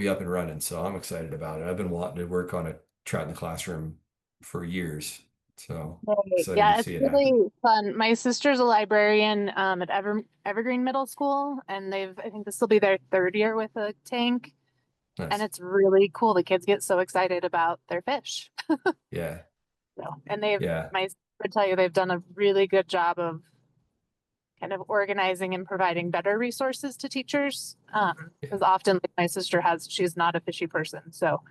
up and running. So I'm excited about it. I've been wanting to work on a trout in the classroom for years, so Right. excited Yeah, to it's see it really happen. fun. My sister's a librarian at Evergreen Middle School, and I think this will be their third year with a tank, and Nice. it's really cool. The kids get so excited about their fish. Yeah. So, and Yeah. my sister would tell you they've done a really good job of kind of organizing and providing better resources to teachers. Because often, like my sister she's not a fishy person, so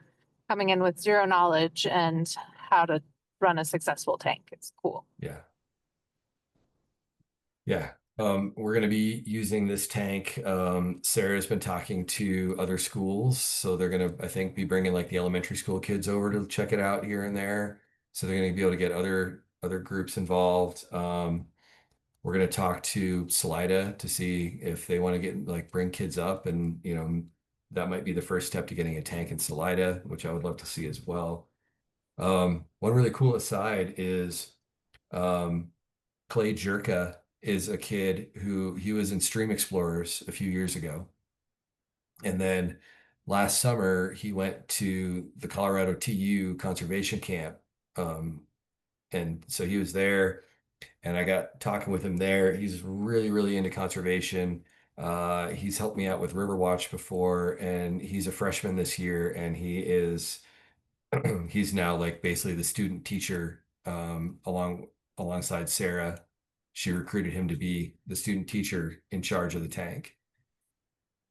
coming in with zero knowledge and how to run a successful tank, it's cool. Yeah. Yeah. We're going to be using this tank. Sarah's been talking to other schools, so they're going to, I think, be bringing like the elementary school kids over to check it out here and there. So they're going to be able to get other groups involved. We're going to talk to Salida to see if they want to bring kids up, and that might be the first step to getting a tank in Salida, which I would love to see as well. One really cool aside is Clay Jerka is a kid who he was in Stream Explorers a few years ago. And then last summer, he went to the Colorado TU conservation camp. And so he was there, and I got talking with him there. He's really, really into conservation. He's helped me out with Riverwatch before, and he's a freshman this year, and he's now like basically the student teacher alongside Sarah. She recruited him to be the student teacher in charge of the tank.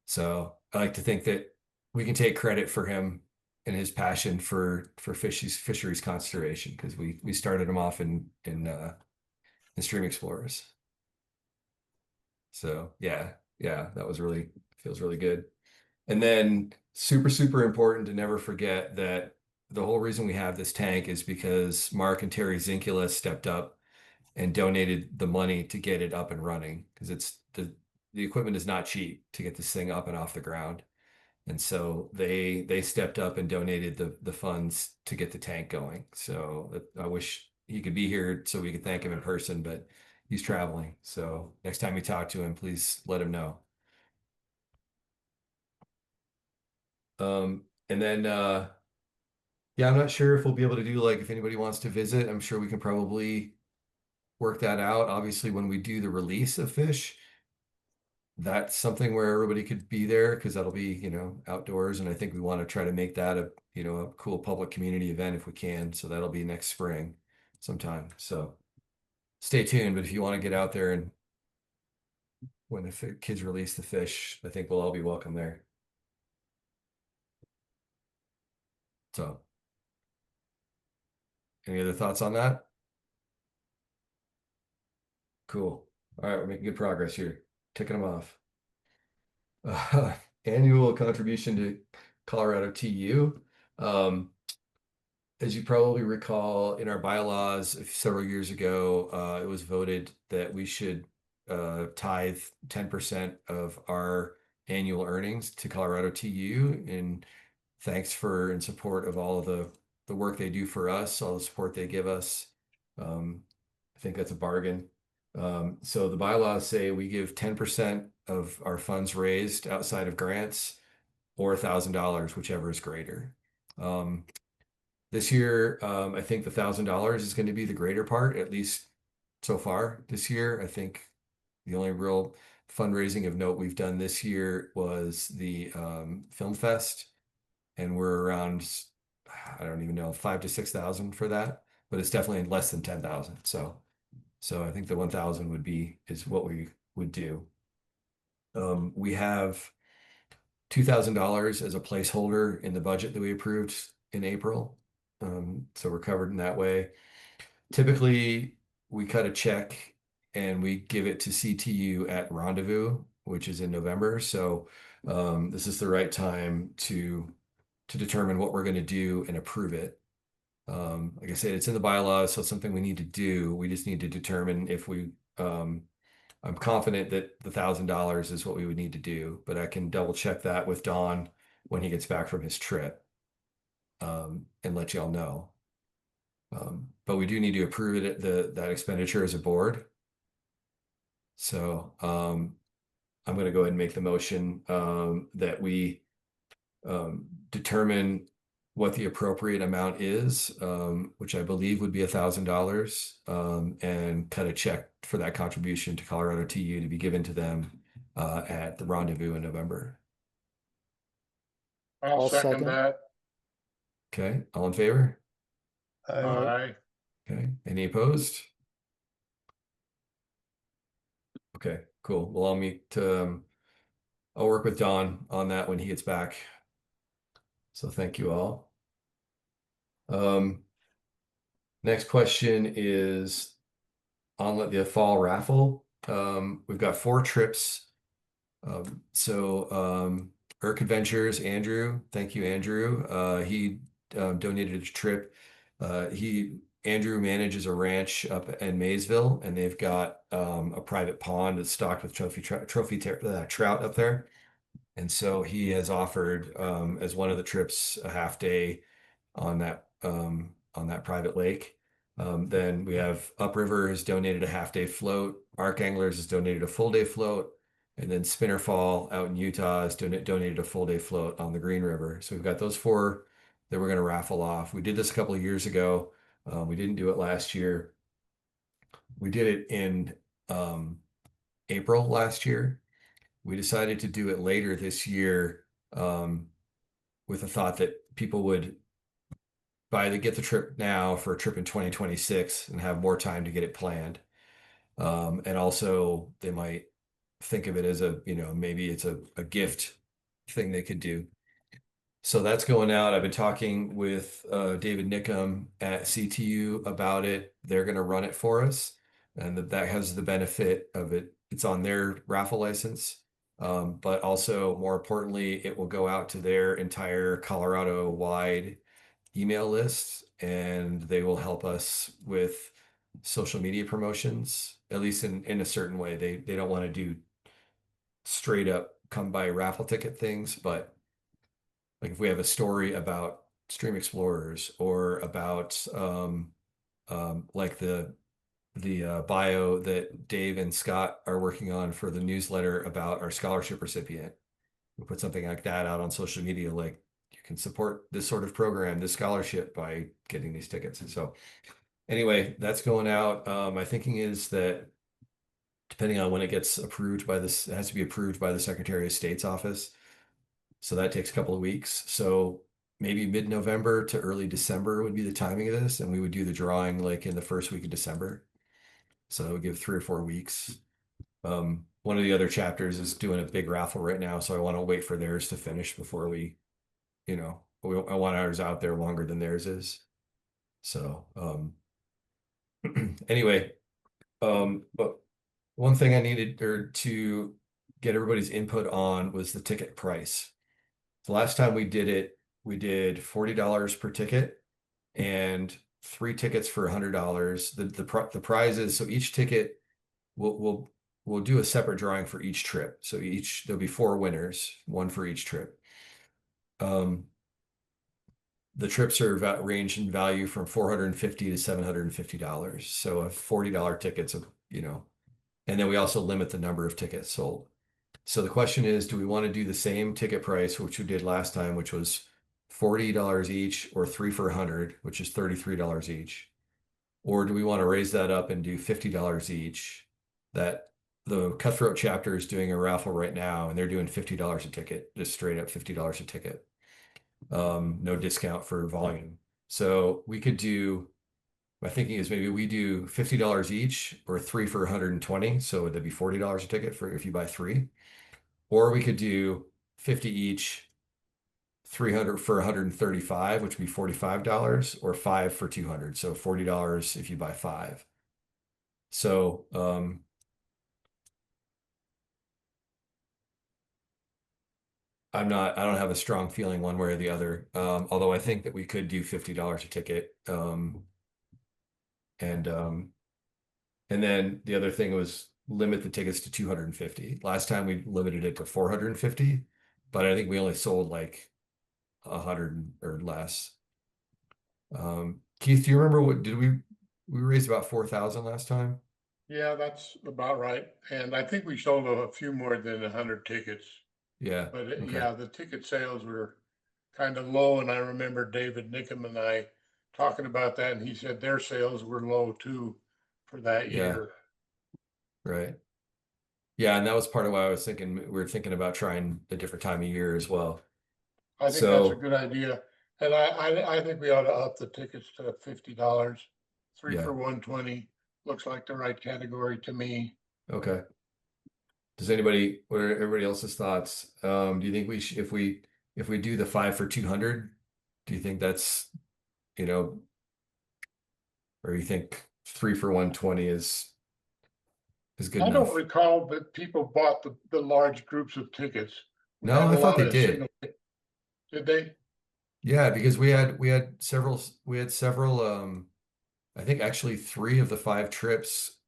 So I like to think that we can take credit for him and his passion for fisheries conservation, because we started him off in Stream Explorers. So yeah, that feels really good. And then super, super important to never forget that the whole reason we have this tank is because Mark and Terry Zinkula stepped up and donated the money to get it up and running, because it's the equipment is not cheap to get this thing up and off the ground. And so they stepped up and donated the funds to get the tank going. So I wish he could be here so we could thank him in person, but he's traveling. So next time you talk to him, please let him know. And then, yeah, I'm not sure if we'll be able to do like if anybody wants to visit, I'm sure we can probably work that out. Obviously, when we do the release of fish, that's something where everybody could be there because that'll be, outdoors. And I think we want to try to make that a cool public community event if we can. So that'll be next spring sometime. So stay tuned. But if you want to get out there and when the kids release the fish, I think we'll all be welcome there. So, any other thoughts on that? Cool. All right, we're making good progress here. Ticking them off. Annual contribution to Colorado TU. As you probably recall, in our bylaws several years ago, it was voted that we should tithe 10% of our annual earnings to Colorado TU. And thanks for in support of all of the work they do for us, all the support they give us. I think that's a bargain. So the bylaws say we give 10% of our funds raised outside of grants or $1,000, whichever is greater. This year, I think the $1,000 is going to be the greater part, at least so far this year. I think the only real fundraising of note we've done this year was the Film Fest, and we're around, I don't even know, 5,000 to 6,000 for that, but it's definitely less than 10,000. So I think the 1,000 is what we would do. We have $2,000 as a placeholder in the budget that we approved in April. So we're covered in that way. Typically, we cut a check and we give it to CTU at Rendezvous, which is in November. So this is the right time to determine what we're going to do and approve it. Like I said, it's in the bylaws, so it's something we need to do. We just need to determine if I'm confident that the $1,000 is what we would need to do, but I can double check that with Don when he gets back from his trip, and let y'all know. But we do need to approve it that expenditure as a board. So I'm going to go ahead and make the motion that we determine what the appropriate amount is, which I believe would be $1,000, and cut a check for that contribution to Colorado TU to be given to them at the Rendezvous in November. I'll second that. Okay, all in favor? Aye. Okay, any opposed? Okay, cool. Well, I'll work with Don on that when he gets back. So thank you all. Next question is on the fall raffle. We've got 4 trips. Urk Adventures, Andrew, thank you, Andrew. He donated a trip. Andrew manages a ranch up in Maysville, and they've got a private pond that's stocked with trophy trout up there. And so he has offered as one of the trips a half day on that private lake. Then we have Upriver has donated a half day float. Arc Anglers has donated a full day float. And then Spinnerfall out in Utah has donated a full day float on the Green River. So we've got those 4 that we're going to raffle off. We did this a couple of years ago. We didn't do it last year. We did it in April last year. We decided to do it later this year with the thought that people would get the trip now for a trip in 2026 and have more time to get it planned. And also they might think of it as maybe it's a gift thing they could do. So that's going out. I've been talking with David Nickham at CTU about it. They're going to run it for us, and that has the benefit of it. It's on their raffle license, but also more importantly, it will go out to their entire Colorado-wide email list, and they will help us with social media promotions, at least in a certain way. They don't want to do straight up come by raffle ticket things, but like if we have a story about stream explorers or about like the bio that Dave and Scott are working on for the newsletter about our scholarship recipient, we put something like that out on social media, like you can support this sort of program, this scholarship by getting these tickets. And so anyway, that's going out. My thinking is that depending on when it gets approved by this, it has to be approved by the Secretary of State's office. So that takes a couple of weeks. So maybe mid-November to early December would be the timing of this. And we would do the drawing like in the first week of December. So that would give 3 or 4 weeks. One of the other chapters is doing a big raffle right now. So I want to wait for theirs to finish before we, I want ours out there longer than theirs is. So, anyway, but one thing I needed to get everybody's input on was the ticket price. The last time we did it, we did $40 per ticket and 3 tickets for $100. The prizes, so each ticket we'll do a separate drawing for each trip. So there'll be 4 winners, 1 for each trip. The trips are range in value from $450 to $750. So a $40 tickets, and then we also limit the number of tickets sold. So the question is, do we want to do the same ticket price, which we did last time, which was $40 each, or 3 for $100, which is $33 each? Or do we want to raise that up and do $50 each? That the Cutthroat chapter is doing a raffle right now, and they're doing $50 a ticket, just straight up $50 a ticket. No discount for volume. So we could do, my thinking is maybe we do $50 each, or 3 for 120. So would that be $40 a ticket for if you buy 3? Or we could do 50 each, 300 for 135, which would be $45, or 5 for 200. So $40 if you buy 5. So I don't have a strong feeling one way or the other. Although I think that we could do $50 a ticket. And then the other thing was limit the tickets to 250. Last time we limited it to 450, but I think we only sold like 100 or less. Keith, do you remember we raised about 4,000 last time? Yeah, that's about right. And I think we sold a few more than 100 tickets. Yeah. But Okay. yeah, the ticket sales were kind of low. And I remember David Nickham and I talking about that. And he said their sales were low too for that Yeah. year. Right. Yeah, and that was part of why I was thinking we were thinking about trying a different time of year as well. I think that's a So good idea. And I think we ought to up the tickets to $50. 3 Yeah. for 120 looks like the right category to me. Okay. What are everybody else's thoughts? Do you think if we do the 5 for 200, do you think that's, or you think 3 for 120 is good I enough? don't recall that people bought the large groups of tickets. We No, had I a thought lot they of did. single. Did they? Yeah, because we had several, I think actually 3 of the 5 trips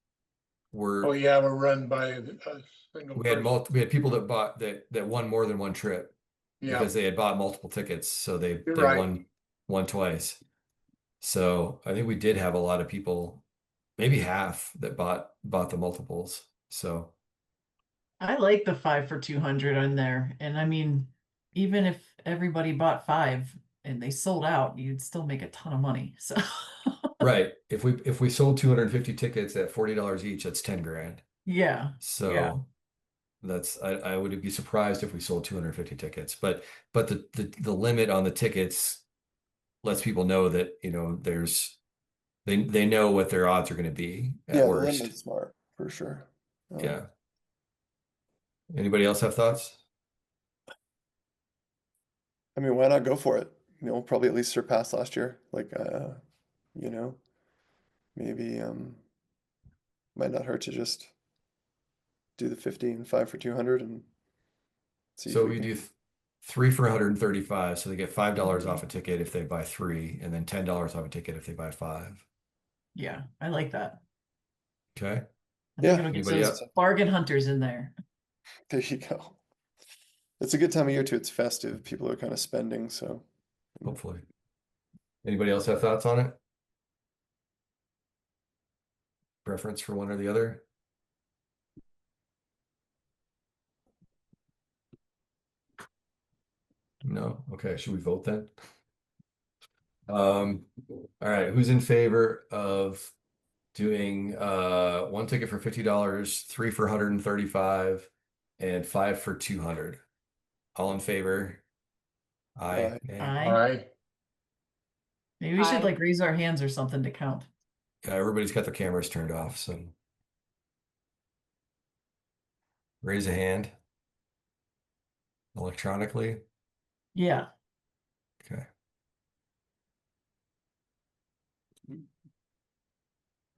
were Oh, yeah, were run by a single we had person. we had people that bought that won more than one trip Yeah, because they had bought multiple tickets, so they you're right. won twice. So I think we did have a lot of people, maybe half, that bought the multiples. So I like the 5 for 200 on there. And I mean, even if everybody bought 5 and they sold out, you'd still make a ton of money. So right, if we sold 250 tickets at $40 each, that's 10 grand. yeah. So that's I would be surprised if we sold 250 tickets, but the limit on the tickets lets people know that they know what their odds are going to be at Yeah, the worst. limit's smart for sure. Yeah. Anybody else have thoughts? I mean, why not go for it? Probably at least surpass last year. Like, maybe might not hurt to just do the 50 and 5 for 200 and see if So we we can. do 3 for 135, so they get $5 off a ticket if they buy 3, and then $10 off a ticket if they buy 5. Yeah, I like that. Okay. I Yeah. think it'll get Anybody those else? bargain hunters in there. There you go. It's a good time of year too. It's festive. People are kind of spending, so Hopefully. Anybody else have thoughts on it? Preference for one or the other? No? Okay, should we vote then? All right, who's in favor of doing one ticket for $50, three for 135, and five for 200? All in favor? Aye. Aye. Nay? I, maybe we should Aye. like raise our hands or something to count. Yeah, everybody's got their cameras turned off, so raise a hand electronically. Yeah. Okay.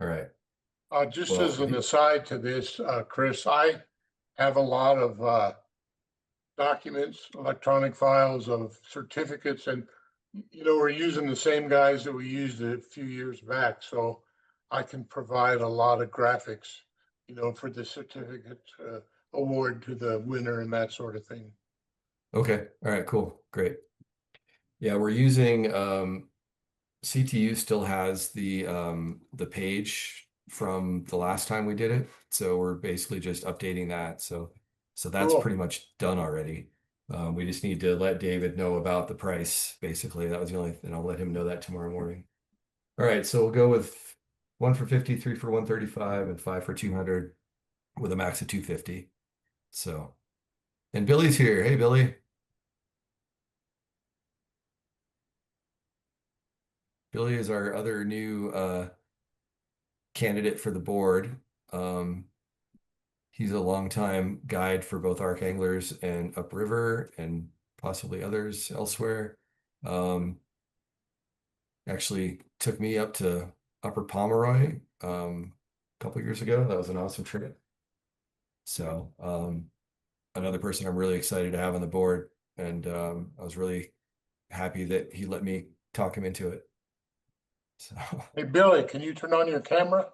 All right. Just Well, as an aside to this, Chris, I have a lot of documents, electronic files of certificates, and we're using the same guys that we used a few years back, so I can provide a lot of graphics, for the certificate award to the winner and that sort of thing. Okay. All right, cool. Great. Yeah, we're using CTU still has the page from the last time we did it. So we're basically just updating that. So that's Cool. pretty much done already. We just need to let David know about the price, basically. That was the only thing. I'll let him know that tomorrow morning. All right, so we'll go with one for 50, three for 135, and five for 200 with a max of 250. So, and Billy's here. Hey, Billy. Billy is our other new candidate for the board. He's a longtime guide for both Arc Anglers and Upriver and possibly others elsewhere. Actually took me up to Upper Pomeroy a couple years ago. That was an awesome trip. So another person I'm really excited to have on the board, and I was really happy that he let me talk him into it. So Hey, Billy, can you turn on your camera?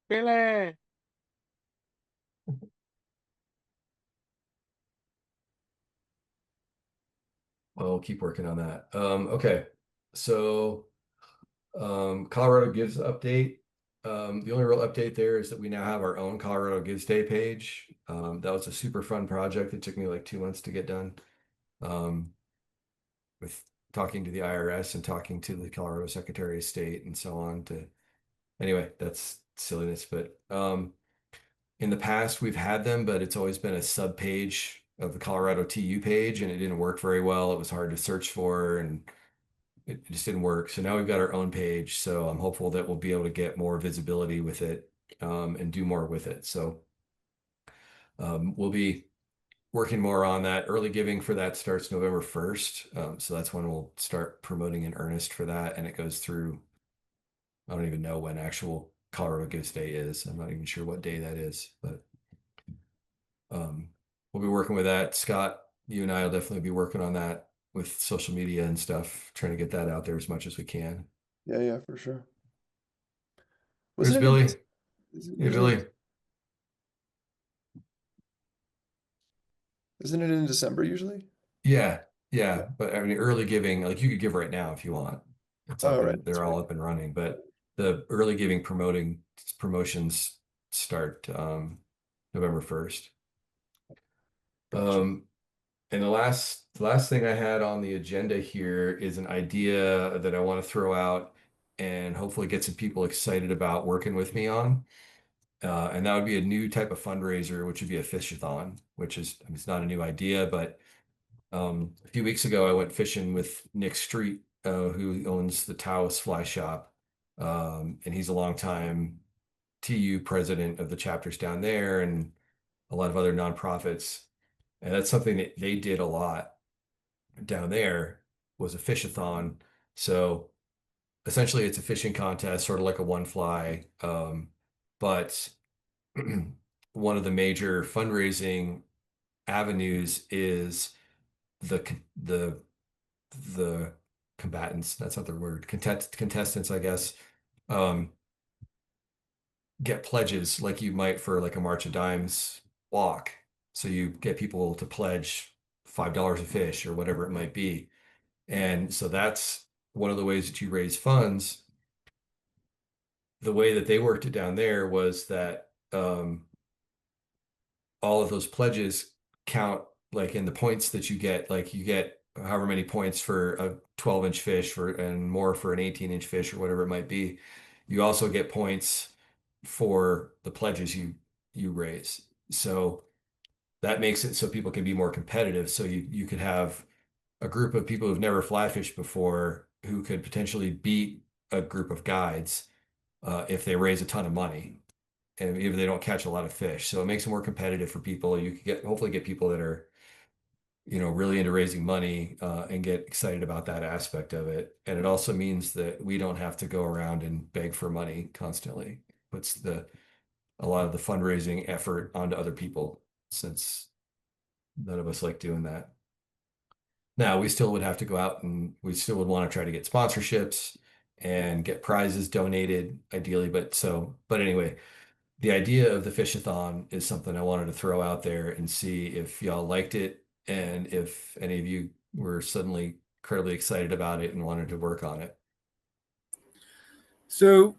Billy. we'll keep working on that. Okay, so Colorado Gives update. The only real update there is that we now have our own Colorado Gives Day page. That was a super fun project. It took me like 2 months to get done. With talking to the IRS and talking to the Colorado Secretary of State and so on anyway, that's silliness. But in the past we've had them, but it's always been a sub page of the Colorado TU page, and it didn't work very well. It was hard to search for, and it just didn't work. So now we've got our own page. So I'm hopeful that we'll be able to get more visibility with it and do more with it. So we'll be working more on that. Early giving for that starts November 1st. So that's when we'll start promoting in earnest for that. And it goes through, I don't even know when actual Colorado Gives Day is. I'm not even sure what day that is, but we'll be working with that. Scott, you and I will definitely be working on that with social media and stuff, trying to get that out there as much as we can. Yeah, for sure. Where's Wasn't it Billy? is it Hey, usually- Billy. Isn't it in December usually? Yeah. But I mean, early giving, like you could give right now if you want. It's up Oh, and right, they're that's all right. up and running, but the early giving promotions start November 1st. Gotcha. And the last thing I had on the agenda here is an idea that I want to throw out and hopefully get some people excited about working with me on. And that would be a new type of fundraiser, which would be a fishathon, which is, I mean, it's not a new idea, but a few weeks ago I went fishing with Nick Street, who owns the Taos Fly Shop. And he's a longtime TU president of the chapters down there and a lot of other nonprofits. And that's something that they did a lot down there was a fishathon. So essentially it's a fishing contest, sort of like a one fly. But one of the major fundraising avenues is the combatants, that's not the word, contestants, I guess, get pledges like you might for like a March of Dimes walk. So you get people to pledge $5 a fish or whatever it might be. And so that's one of the ways that you raise funds. The way that they worked it down there was that all of those pledges count like in the points that you get, like you get however many points for a 12-inch fish and more for an 18-inch fish or whatever it might be. You also get points for the pledges you raise. So that makes it so people can be more competitive. So you could have a group of people who've never fly fished before who could potentially beat a group of guides if they raise a ton of money and even if they don't catch a lot of fish. So it makes it more competitive for people. You could hopefully get people that are, really into raising money and get excited about that aspect of it. And it also means that we don't have to go around and beg for money constantly. Puts a lot of the fundraising effort onto other people since none of us like doing that. Now, we still would have to go out and we still would want to try to get sponsorships and get prizes donated ideally. But anyway, the idea of the fishathon is something I wanted to throw out there and see if y'all liked it and if any of you were suddenly incredibly excited about it and wanted to work on it. So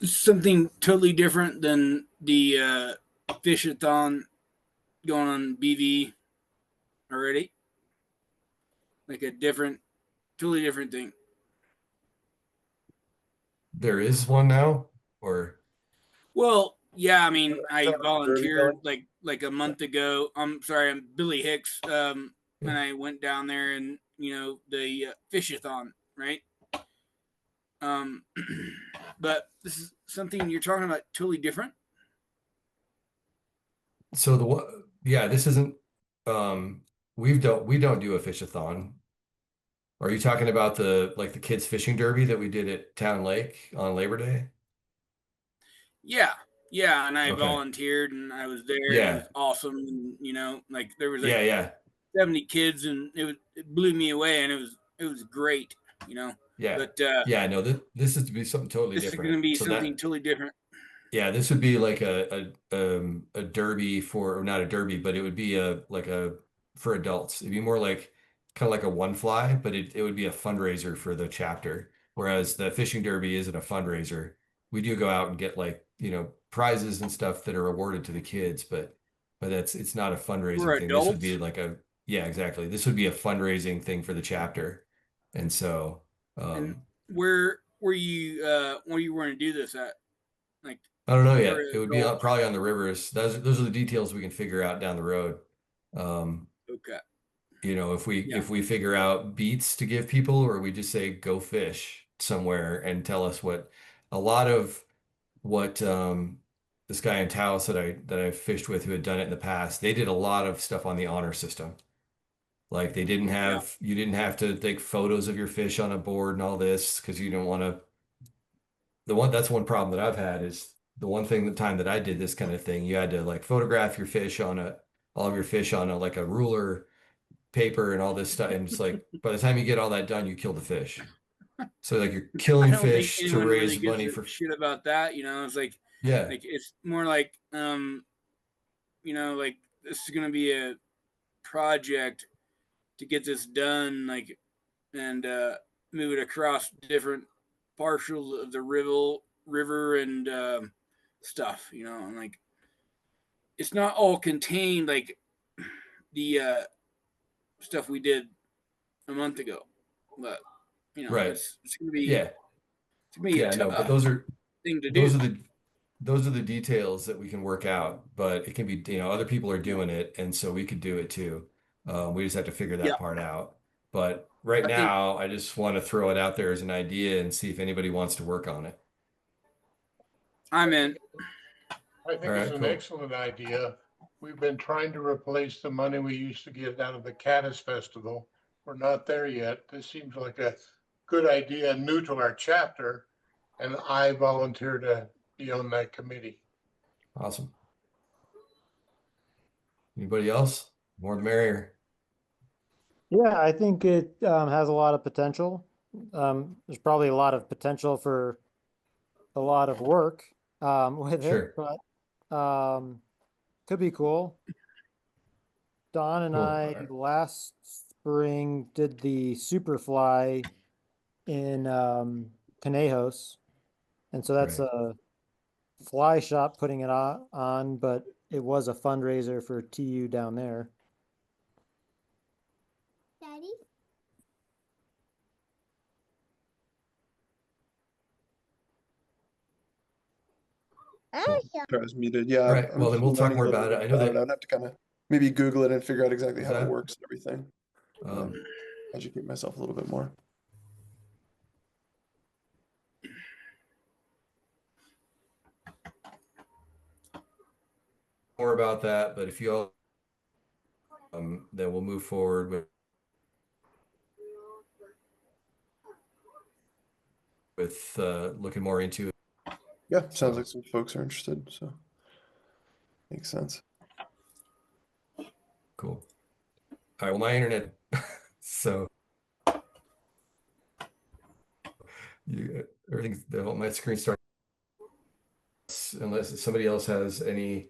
something totally different than the fishathon going on BV already. Like a totally different thing. There is one now, or Well, yeah, I mean, I Derby volunteered going? like a month ago. I'm sorry, I'm Billy Hicks. Yeah. And I went down there and the fishathon, right? But this is something you're talking about totally different. So this isn't we don't do a fishathon. Are you talking about the kids fishing derby that we did at Town Lake on Labor Day? Yeah, yeah, and I Okay. volunteered and I was there and it Yeah. was awesome. And like there was like Yeah. 70 kids and it blew me away and it was great. Yeah. But Yeah. No, this is to be something totally this is going different. to be So something totally different. yeah, this would be like a derby or not a derby, but it would be for adults. It'd be more like kind of like a one fly, but it would be a fundraiser for the chapter. Whereas the fishing derby isn't a fundraiser. We do go out and get prizes and stuff that are awarded to the kids, but it's not a For fundraising thing. This would be adults. yeah, exactly. This would be a fundraising thing for the chapter. And so And um where were you going to do this at? Like I don't know for yet. It would be adults. probably on the rivers. Those are the details we can figure out down the road. Um, Okay. Yeah. if we figure out beats to give people, or we just say go fish somewhere and tell us what a lot of what this guy in Taos that I fished with who had done it in the past, they did a lot of stuff on the honor system. Like Yeah. you didn't have to take photos of your fish on a board and all this because you don't want to that's one problem that I've had is the time that I did this kind of thing, you had to like photograph your fish all of your fish on a ruler paper and all this stuff. And it's like, by the time you get all that done, you kill the fish. So like you're I killing don't think fish to anyone really raise gives money a for, shit about that. It's yeah, like it's more like like this is gonna be a project to get this done, like and move it across different partials of the river and stuff, and like it's not all contained like the stuff we did a month ago, but right. Yeah. it's gonna be a Yeah, no, but tough thing to do. those are those are the details that we can work out, but it can be, other people are doing it, and so we could do it too. We just have to figure Yeah, that part out. But right I think now, I just want to throw it out there as an idea and see if anybody wants to work on it. I'm in. I All think it's right, an cool. excellent idea. We've been trying to replace the money we used to get out of the Caddis Festival. We're not there yet. This seems like a good idea, new to our chapter, and I volunteer to be on that committee. Awesome. Anybody else? More the merrier. Yeah, I think it has a lot of potential. There's probably a lot of potential for a lot of work with it, Sure. but could be cool. Don and Cool. All I right. last spring did the Superfly in Conejos, and so that's Right. a Fly Shop putting it on, but it was a fundraiser for TU down there. Daddy? Cool. I was muted. Yeah. All right, I'm well, then we'll still talk learning more a little about it. bit I know that- I'd have to kind of maybe Google it and figure out exactly Is how it that- works and everything. Educate myself a little bit more. More about that, but if you all, then we'll move forward with looking more into it. Yeah, sounds So- like some folks are interested, so makes sense. Cool. All right, well, my internet, so everything's, my screen starts, unless somebody else has any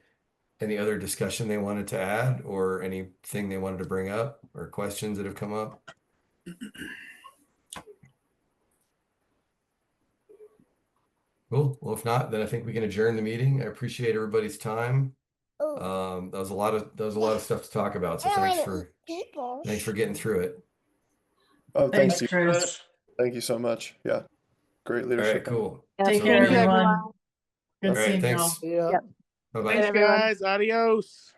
other discussion they wanted to add or anything they wanted to bring up or questions that have come up. Cool. Well, if not, then I think we can adjourn the meeting. I appreciate everybody's time. That was a lot of stuff to talk about. So thanks for getting through it. Oh, Thanks, you. Chris. Thank you so much. Yeah. Great All leadership. right, cool. Take So- care, Thank you, everyone. everyone. Good All right, seeing thanks. y'all. Yeah. Bye-bye. Thanks, guys. Adios.